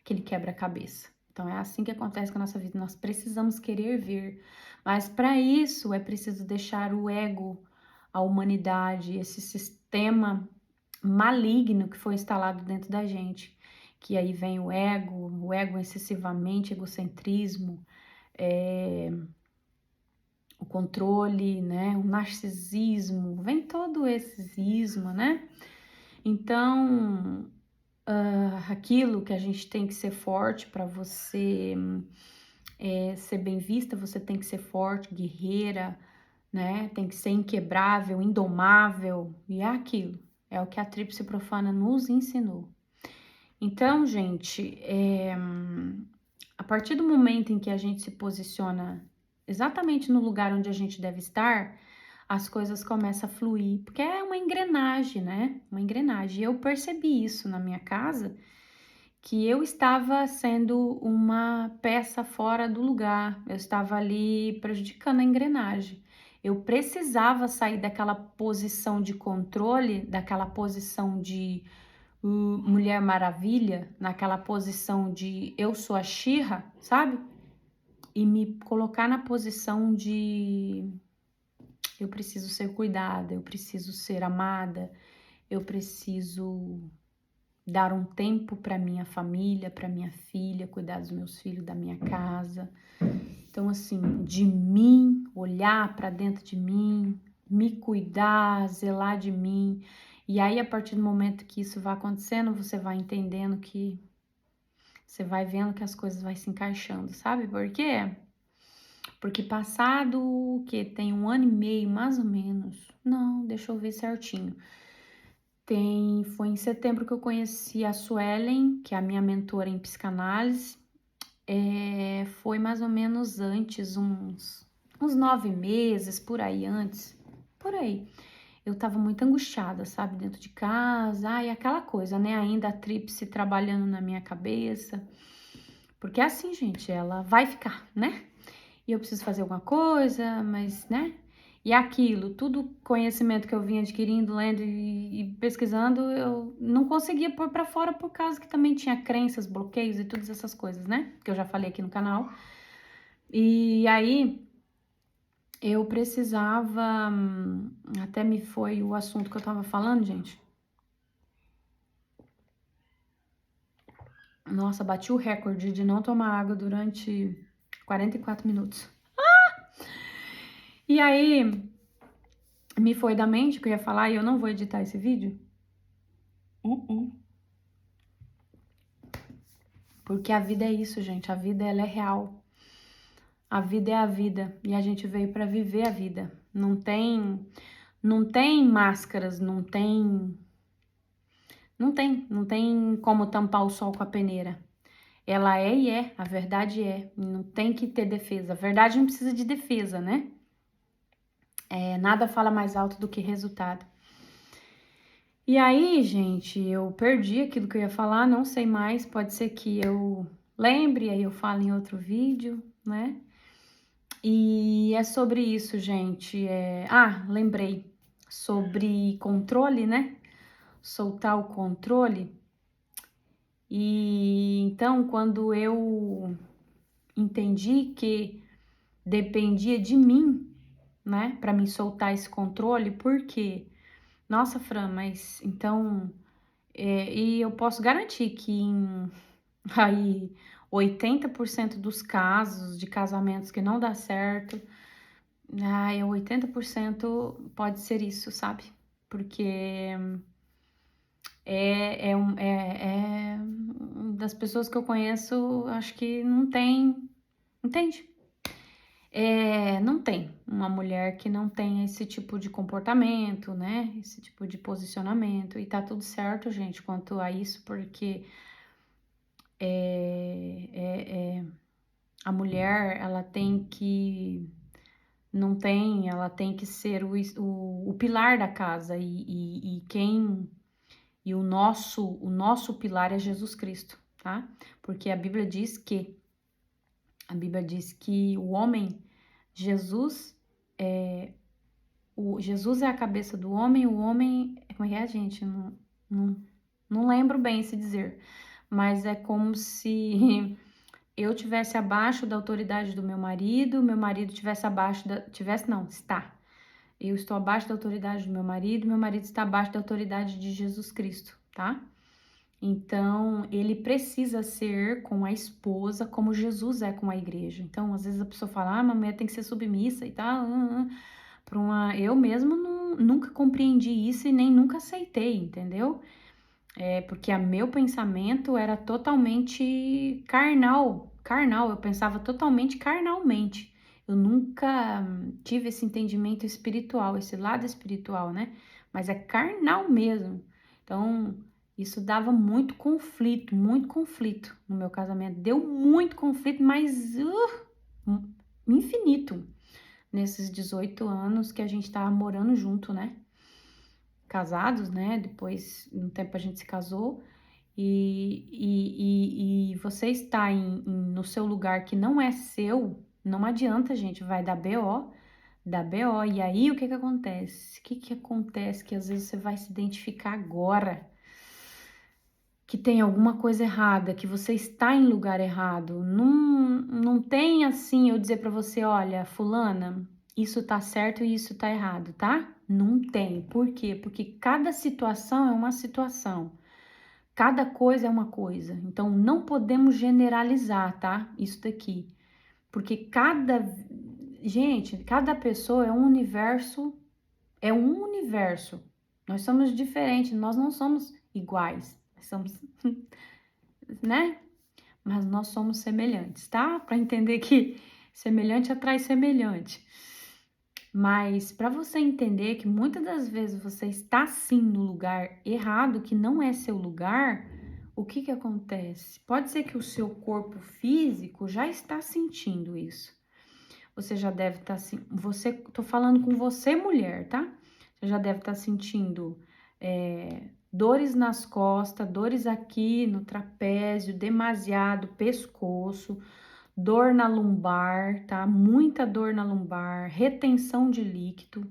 Aquele quebra-cabeça. Então é assim que acontece com a nossa vida, nós precisamos querer ver, mas para isso é preciso deixar o ego, a humanidade, esse sistema maligno que foi instalado dentro da gente, que aí vem o ego excessivamente, egocentrismo, o controle, né, o narcisismo, vem todo esse ismo, né? Então, aquilo que a gente tem que ser forte para você ser bem vista, você tem que ser forte, guerreira, né? Tem que ser inquebrável, indomável, e é aquilo. É o que a tríplice profana nos ensinou. Então, gente, a partir do momento em que a gente se posiciona exatamente no lugar onde a gente deve estar, as coisas começam a fluir, porque é uma engrenagem, né? Uma engrenagem. E eu percebi isso na minha casa, que eu estava sendo uma peça fora do lugar, eu estava ali prejudicando a engrenagem. Eu precisava sair daquela posição de controle, daquela posição de Mulher Maravilha, naquela posição de eu sou a She-Ra, sabe? E me colocar na posição de eu preciso ser cuidada, eu preciso ser amada, eu preciso dar um tempo para minha família, para minha filha, cuidar dos meus filhos, da minha casa. Então, assim, de mim, olhar para dentro de mim, me cuidar, zelar de mim. E aí, a partir do momento que isso vai acontecendo, você vai entendendo que você vai vendo que as coisas vai se encaixando, sabe por quê? Porque passado o que tem 1 ano e meio, mais ou menos. Não, deixa eu ver certinho. Foi em setembro que eu conheci a Suelen, que é a minha mentora em psicanálise. Foi mais ou menos antes, uns 9 meses, por aí antes, por aí. Eu tava muito angustiada, sabe, dentro de casa, e aquela coisa, né, ainda a tríplice trabalhando na minha cabeça, porque é assim, gente, ela vai ficar, né, e eu preciso fazer alguma coisa, mas, né, E aquilo, tudo conhecimento que eu vinha adquirindo, lendo e pesquisando, eu não conseguia pôr pra fora por causa que também tinha crenças, bloqueios e todas essas coisas, né? Que eu já falei aqui no canal. E aí eu precisava, até me foi o assunto que eu tava falando, gente. Nossa, bati o recorde de não tomar água durante 44 minutos. E aí me foi da mente que eu ia falar e eu não vou editar esse vídeo. Porque a vida é isso, gente. A vida, ela é real. A vida é a vida. E a gente veio pra viver a vida. Não tem máscaras, não tem como tampar o sol com a peneira. Ela é e é, a verdade é. Não tem que ter defesa. A verdade não precisa de defesa, né? Nada fala mais alto do que resultado. E aí, gente, eu perdi aquilo que eu ia falar, não sei mais. Pode ser que eu lembre, aí eu falo em outro vídeo, né? E é sobre isso, gente. Lembrei. Sobre controle, né? Soltar o controle. E então, quando eu entendi que dependia de mim, né, para me soltar esse controle, por quê? Nossa, Fran, mas então, e eu posso garantir que aí 80% dos casos de casamentos que não dá certo, 80% pode ser isso, sabe? Porque é das pessoas que eu conheço, acho que não tem, entende? Não tem uma mulher que não tenha esse tipo de comportamento, né? Esse tipo de posicionamento. E tá tudo certo, gente, quanto a isso, porque a mulher, ela tem que. Não tem, ela tem que ser o pilar da casa. E o nosso pilar é Jesus Cristo, tá? Porque a Bíblia diz que o homem, Jesus Jesus é a cabeça do homem, o homem. Como é que é, gente? Não, não lembro bem se dizer, mas é como se eu tivesse abaixo da autoridade do meu marido tivesse abaixo da. Tivesse, não, está. Eu estou abaixo da autoridade do meu marido está abaixo da autoridade de Jesus Cristo, tá? Então, ele precisa ser com a esposa como Jesus é com a igreja. Então, às vezes a pessoa fala, a mulher tem que ser submissa e tal. Eu mesmo nunca compreendi isso e nem nunca aceitei, entendeu? Porque o meu pensamento era totalmente carnal, eu pensava totalmente carnalmente. Eu nunca tive esse entendimento espiritual, esse lado espiritual, né? Mas é carnal mesmo. Então, isso dava muito conflito no meu casamento. Deu muito conflito, mas infinito nesses 18 anos que a gente tava morando junto, né? Casados, né? Depois, um tempo a gente se casou. E você está no seu lugar que não é seu, não adianta, gente, vai dar BO, dá BO. E aí, o que que acontece? O que que acontece que às vezes você vai se identificar agora que tem alguma coisa errada, que você está em lugar errado. Não tem assim eu dizer para você, olha, fulana, isso tá certo e isso tá errado, tá? Não tem. Por quê? Porque cada situação é uma situação. Cada coisa é uma coisa. Então não podemos generalizar, tá? Isso daqui. Porque cada pessoa é um universo. Nós somos diferentes, nós não somos iguais. Nós somos, né? Mas nós somos semelhantes, tá? Para entender que semelhante atrai semelhante. Mas para você entender que muitas das vezes você está sim no lugar errado, que não é seu lugar, o que que acontece? Pode ser que o seu corpo físico já está sentindo isso. Você já deve estar tô falando com você, mulher, tá? Você já deve estar sentindo dores nas costas, dores aqui no trapézio, demasiado pescoço, dor na lombar, tá? Muita dor na lombar, retenção de líquido,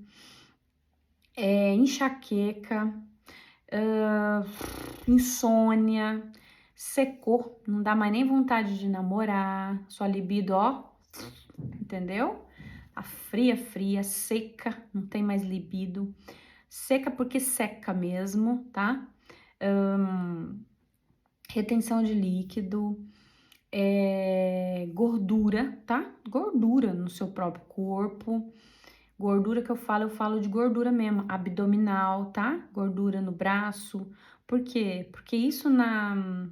enxaqueca, ah, insônia, secou, não dá mais nem vontade de namorar, sua libido, ó, entendeu? A fria, fria, seca, não tem mais libido, seca porque seca mesmo, tá? Retenção de líquido, gordura, tá? Gordura no seu próprio corpo. Gordura que eu falo de gordura mesmo, abdominal, tá? Gordura no braço. Por quê? Porque isso na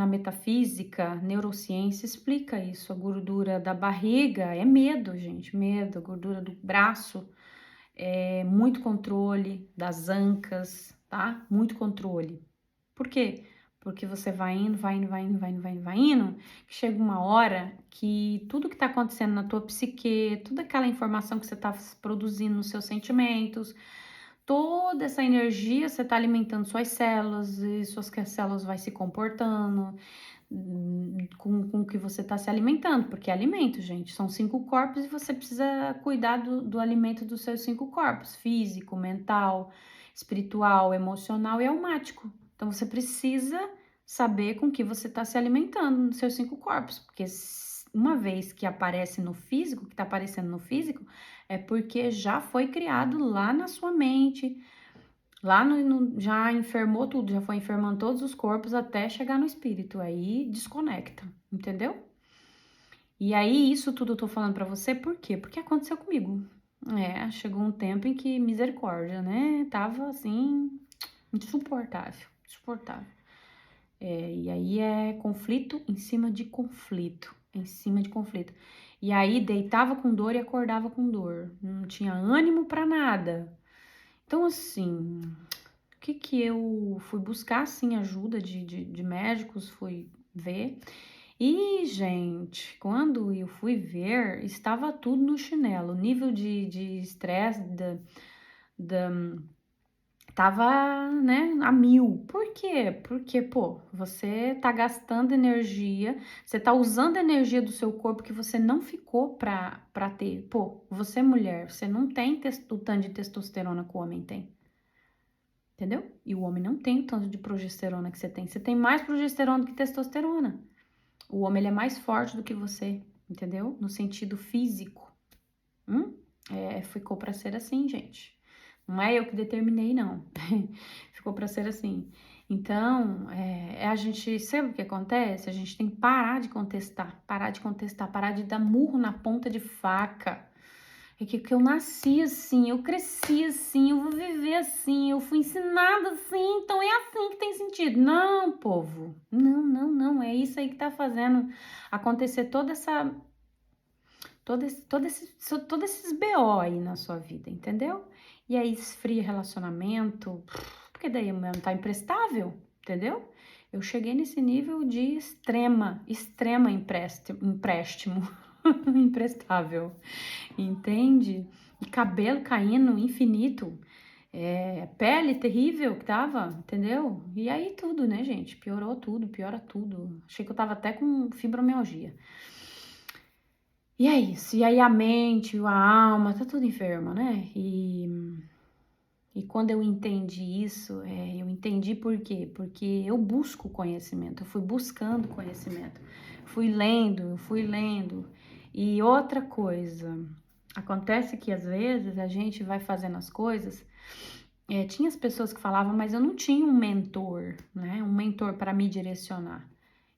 metafísica, neurociência explica isso. A gordura da barriga é medo, gente, medo. A gordura do braço é muito controle, das ancas, tá? Muito controle. Por quê? Porque você vai indo, vai indo, vai indo, vai indo, vai indo, vai indo, que chega uma hora que tudo que tá acontecendo na tua psique, toda aquela informação que você tá produzindo nos seus sentimentos, toda essa energia você tá alimentando suas células e suas células vai se comportando com o que você tá se alimentando, porque é alimento, gente, são 5 corpos e você precisa cuidar do alimento dos seus 5 corpos, físico, mental, espiritual, emocional e almático. Então você precisa saber com que você está se alimentando nos seus 5 corpos, porque uma vez que aparece no físico, que está aparecendo no físico, é porque já foi criado lá na sua mente, lá já enfermou tudo, já foi enfermando todos os corpos até chegar no espírito, aí desconecta, entendeu? E aí isso tudo eu tô falando pra você, por quê? Porque aconteceu comigo. Chegou um tempo em que misericórdia, né? Tava assim, insuportável, insuportável. E aí é conflito em cima de conflito, em cima de conflito. E aí deitava com dor e acordava com dor. Não tinha ânimo pra nada. Então, assim, o que eu fui buscar, assim, ajuda de médicos, fui ver. E, gente, quando eu fui ver, estava tudo no chinelo. O nível de estresse tava, né, a mil. Por quê? Porque, pô, você tá gastando energia, você tá usando a energia do seu corpo que você não ficou pra ter. Pô, você é mulher, você não tem o tanto de testosterona que o homem tem. Entendeu? E o homem não tem o tanto de progesterona que você tem. Você tem mais progesterona do que testosterona. O homem ele é mais forte do que você, entendeu? No sentido físico. Ficou pra ser assim, gente. Não é eu que determinei, não. Ficou pra ser assim. Então, a gente, sabe o que acontece? A gente tem que parar de contestar, parar de dar murro na ponta de faca. É que eu nasci assim, eu cresci assim, eu vou viver assim, eu fui ensinada assim, então é assim que tem sentido. Não, povo, não, é isso aí que tá fazendo acontecer todos esses BO aí na sua vida, entendeu? E aí esfria relacionamento, porque daí não tá imprestável, entendeu? Eu cheguei nesse nível de extrema empréstimo, imprestável, entende? E cabelo caindo infinito, pele terrível que tava, entendeu? E aí tudo, né, gente? Piorou tudo, piora tudo. Achei que eu tava até com fibromialgia. E é isso. E aí a mente, a alma, tá tudo enferma, né? E quando eu entendi isso, eu entendi por quê? Porque eu busco conhecimento, eu fui buscando conhecimento, fui lendo. E outra coisa, acontece que às vezes a gente vai fazendo as coisas, tinha as pessoas que falavam, mas eu não tinha um mentor, né? Um mentor para me direcionar.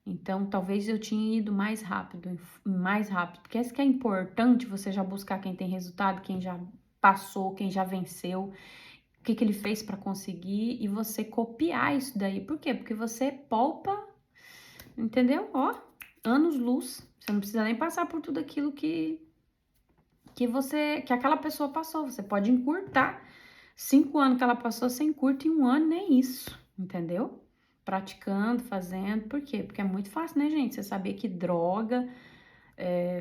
Então, talvez eu tinha ido mais rápido, porque isso que é importante, você já buscar quem tem resultado, quem já passou, quem já venceu, o que ele fez para conseguir e você copiar isso daí. Por quê? Porque você poupa, entendeu? Ó, anos-luz. Você não precisa nem passar por tudo aquilo que aquela pessoa passou. Você pode encurtar 5 anos que ela passou, você encurta em 1 ano, nem isso, entendeu? Praticando, fazendo, por quê? Porque é muito fácil, né, gente? Você saber que droga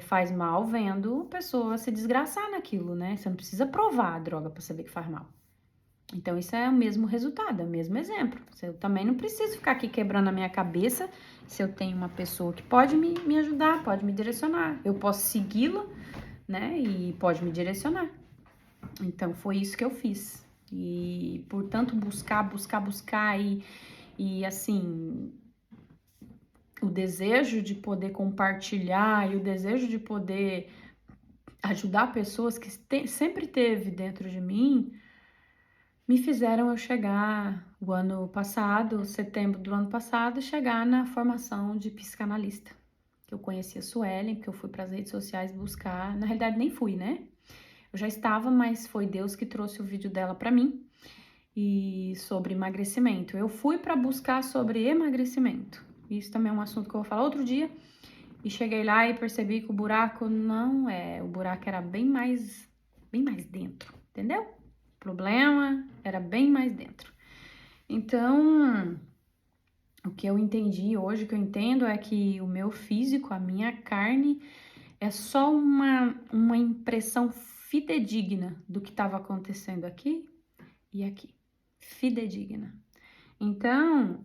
faz mal vendo a pessoa se desgraçar naquilo, né? Você não precisa provar a droga pra saber que faz mal. Então, isso é o mesmo resultado, é o mesmo exemplo. Eu também não preciso ficar aqui quebrando a minha cabeça se eu tenho uma pessoa que pode me ajudar, pode me direcionar. Eu posso segui-la, né? E pode me direcionar. Então, foi isso que eu fiz. E, portanto, buscar e assim, o desejo de poder compartilhar e o desejo de poder ajudar pessoas que sempre teve dentro de mim, me fizeram eu chegar o ano passado, setembro do ano passado, chegar na formação de psicanalista. Eu conheci a Suelen, porque eu fui para as redes sociais buscar, na realidade nem fui, né? Eu já estava, mas foi Deus que trouxe o vídeo dela para mim e sobre emagrecimento. Eu fui para buscar sobre emagrecimento. Isso também é um assunto que eu vou falar outro dia. E cheguei lá e percebi que o buraco não é, o buraco era bem mais dentro, entendeu? O problema era bem mais dentro. Então, o que eu entendi hoje, o que eu entendo é que o meu físico, a minha carne, é só uma impressão fidedigna do que estava acontecendo aqui e aqui. Fidedigna. Então,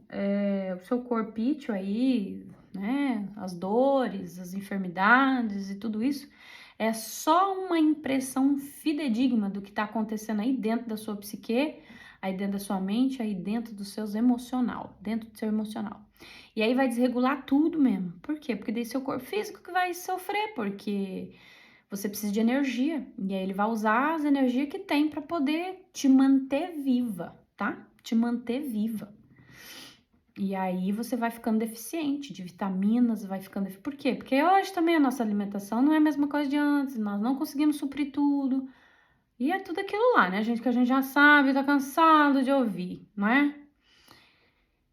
o seu corpício aí, né, as dores, as enfermidades e tudo isso, é só uma impressão fidedigna do que está acontecendo aí dentro da sua psique, aí dentro da sua mente, aí dentro do seu emocional, dentro do seu emocional. E aí vai desregular tudo mesmo. Por quê? Porque daí seu corpo físico que vai sofrer, porque você precisa de energia. E aí ele vai usar as energias que tem para poder te manter viva, tá? Te manter viva. E aí você vai ficando deficiente de vitaminas, vai ficando... Por quê? Porque hoje também a nossa alimentação não é a mesma coisa de antes, nós não conseguimos suprir tudo. E é tudo aquilo lá, né, gente, que a gente já sabe, tá cansado de ouvir, não é?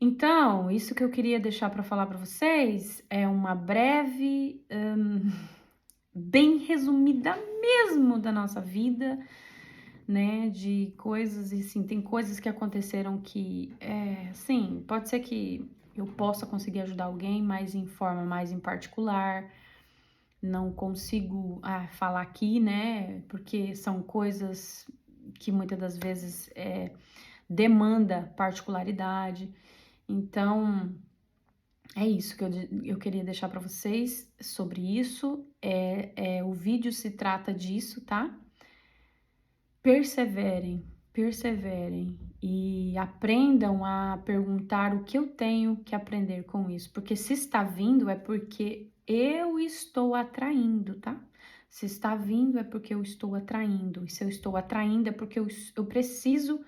Então, isso que eu queria deixar para falar para vocês é uma breve, bem resumida mesmo da nossa vida, né, de coisas, e assim, tem coisas que aconteceram que, sim, pode ser que eu possa conseguir ajudar alguém, mas em forma mais em particular, não consigo falar aqui, né, porque são coisas que muitas das vezes demanda particularidade, então é isso que eu queria deixar para vocês sobre isso, o vídeo se trata disso, tá? Perseverem, perseverem e aprendam a perguntar o que eu tenho que aprender com isso, porque se está vindo é porque eu estou atraindo, tá? Se está vindo é porque eu estou atraindo, e se eu estou atraindo é porque eu preciso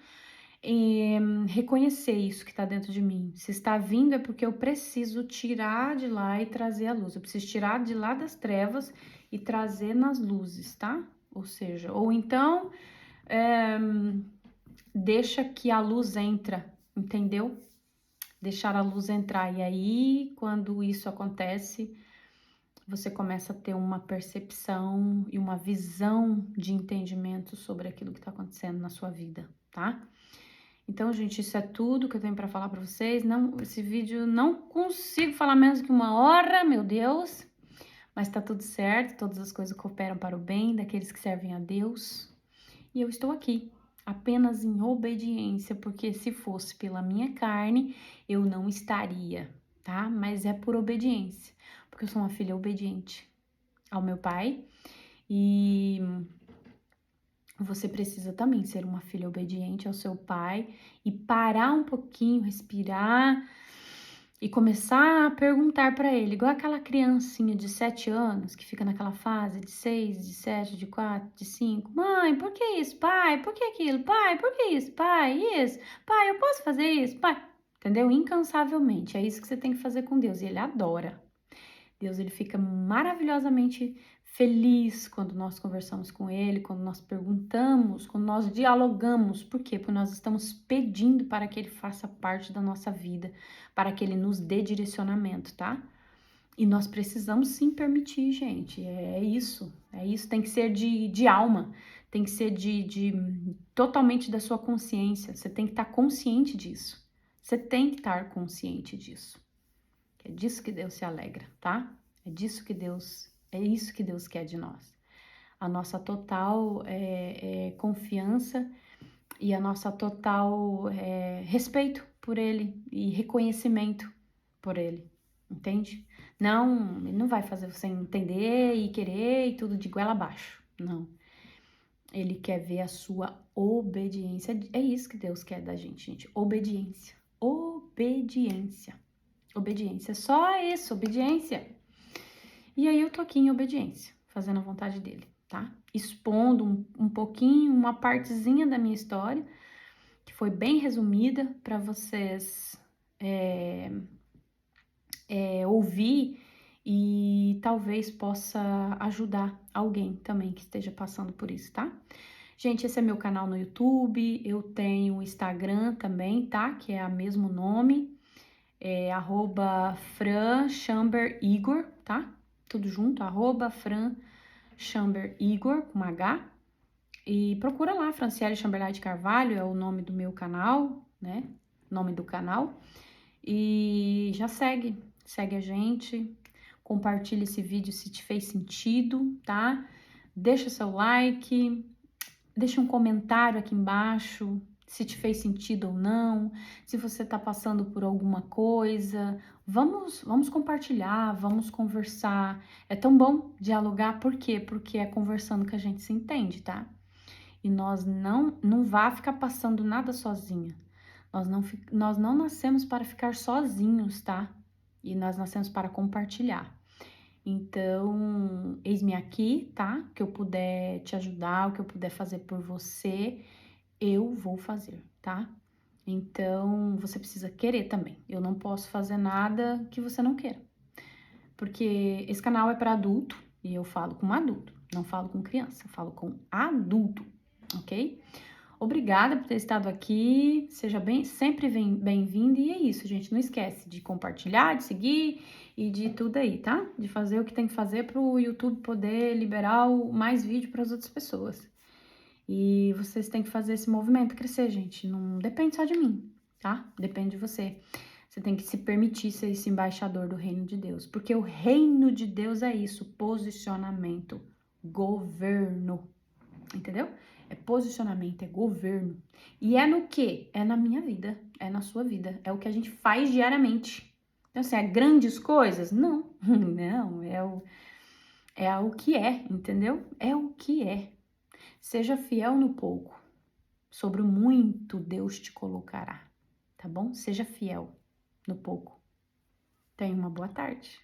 reconhecer isso que está dentro de mim. Se está vindo é porque eu preciso tirar de lá e trazer a luz, eu preciso tirar de lá das trevas e trazer nas luzes, tá? Ou seja, ou então deixa que a luz entra, entendeu? Deixar a luz entrar. E aí, quando isso acontece, você começa a ter uma percepção e uma visão de entendimento sobre aquilo que está acontecendo na sua vida, tá? Então, gente, isso é tudo que eu tenho para falar para vocês. Não, esse vídeo não consigo falar menos que 1 hora, meu Deus. Mas tá tudo certo, todas as coisas cooperam para o bem daqueles que servem a Deus. E eu estou aqui, apenas em obediência, porque se fosse pela minha carne, eu não estaria, tá? Mas é por obediência, porque eu sou uma filha obediente ao meu pai e você precisa também ser uma filha obediente ao seu pai e parar um pouquinho, respirar e começar a perguntar para ele, igual aquela criancinha de 7 anos que fica naquela fase de 6, de 7, de 4, de 5. Mãe, por que isso? Pai, por que aquilo? Pai, por que isso? Pai, isso? Pai, eu posso fazer isso? Pai, entendeu? Incansavelmente. É isso que você tem que fazer com Deus. E ele adora. Deus, ele fica maravilhosamente feliz quando nós conversamos com ele, quando nós perguntamos, quando nós dialogamos. Por quê? Porque nós estamos pedindo para que ele faça parte da nossa vida, para que ele nos dê direcionamento, tá? E nós precisamos sim permitir, gente. É isso, tem que ser de alma, tem que ser de totalmente da sua consciência. Você tem que estar consciente disso. Você tem que estar consciente disso. É disso que Deus se alegra, tá? É isso que Deus quer de nós. A nossa total confiança e a nossa total respeito por ele e reconhecimento por ele, entende? Não, ele não vai fazer você entender e querer e tudo de goela abaixo, não. Ele quer ver a sua obediência. É isso que Deus quer da gente. Obediência. Obediência. Obediência. Só isso, obediência. E aí eu tô aqui em obediência, fazendo a vontade dele, tá? Expondo um pouquinho, uma partezinha da minha história, que foi bem resumida para vocês ouvir e talvez possa ajudar alguém também que esteja passando por isso, tá? Gente, esse é meu canal no YouTube, eu tenho o Instagram também, tá? Que é o mesmo nome, @FranChamberIgor, tá? Tudo junto, @FranChamberIgor, com H. E procura lá, Franciele Chamberlain de Carvalho, é o nome do meu canal, né? Nome do canal. E já segue a gente, compartilha esse vídeo se te fez sentido, tá? Deixa seu like, deixa um comentário aqui embaixo, se te fez sentido ou não, se você tá passando por alguma coisa. Vamos compartilhar, vamos conversar. É tão bom dialogar, por quê? Porque é conversando que a gente se entende, tá? E nós não vá ficar passando nada sozinha. Nós não nascemos para ficar sozinhos, tá? E nós nascemos para compartilhar. Então, eis-me aqui, tá? O que eu puder te ajudar, o que eu puder fazer por você, eu vou fazer, tá? Então, você precisa querer também. Eu não posso fazer nada que você não queira. Porque esse canal é para adulto e eu falo com adulto, não falo com criança, eu falo com adulto, ok? Obrigada por ter estado aqui, seja sempre bem-vindo, e é isso, gente, não esquece de compartilhar, de seguir e de tudo aí, tá? De fazer o que tem que fazer para o YouTube poder liberar mais vídeo para as outras pessoas. E vocês têm que fazer esse movimento crescer, gente, não depende só de mim, tá? Depende de você. Você tem que se permitir ser esse embaixador do reino de Deus, porque o reino de Deus é isso, posicionamento, governo, entendeu? É posicionamento, é governo. E é no quê? É na minha vida, é na sua vida, é o que a gente faz diariamente. Então, assim, é grandes coisas? Não, não, é o que é, entendeu? É o que é. Seja fiel no pouco, sobre o muito Deus te colocará, tá bom? Seja fiel no pouco. Tenha uma boa tarde.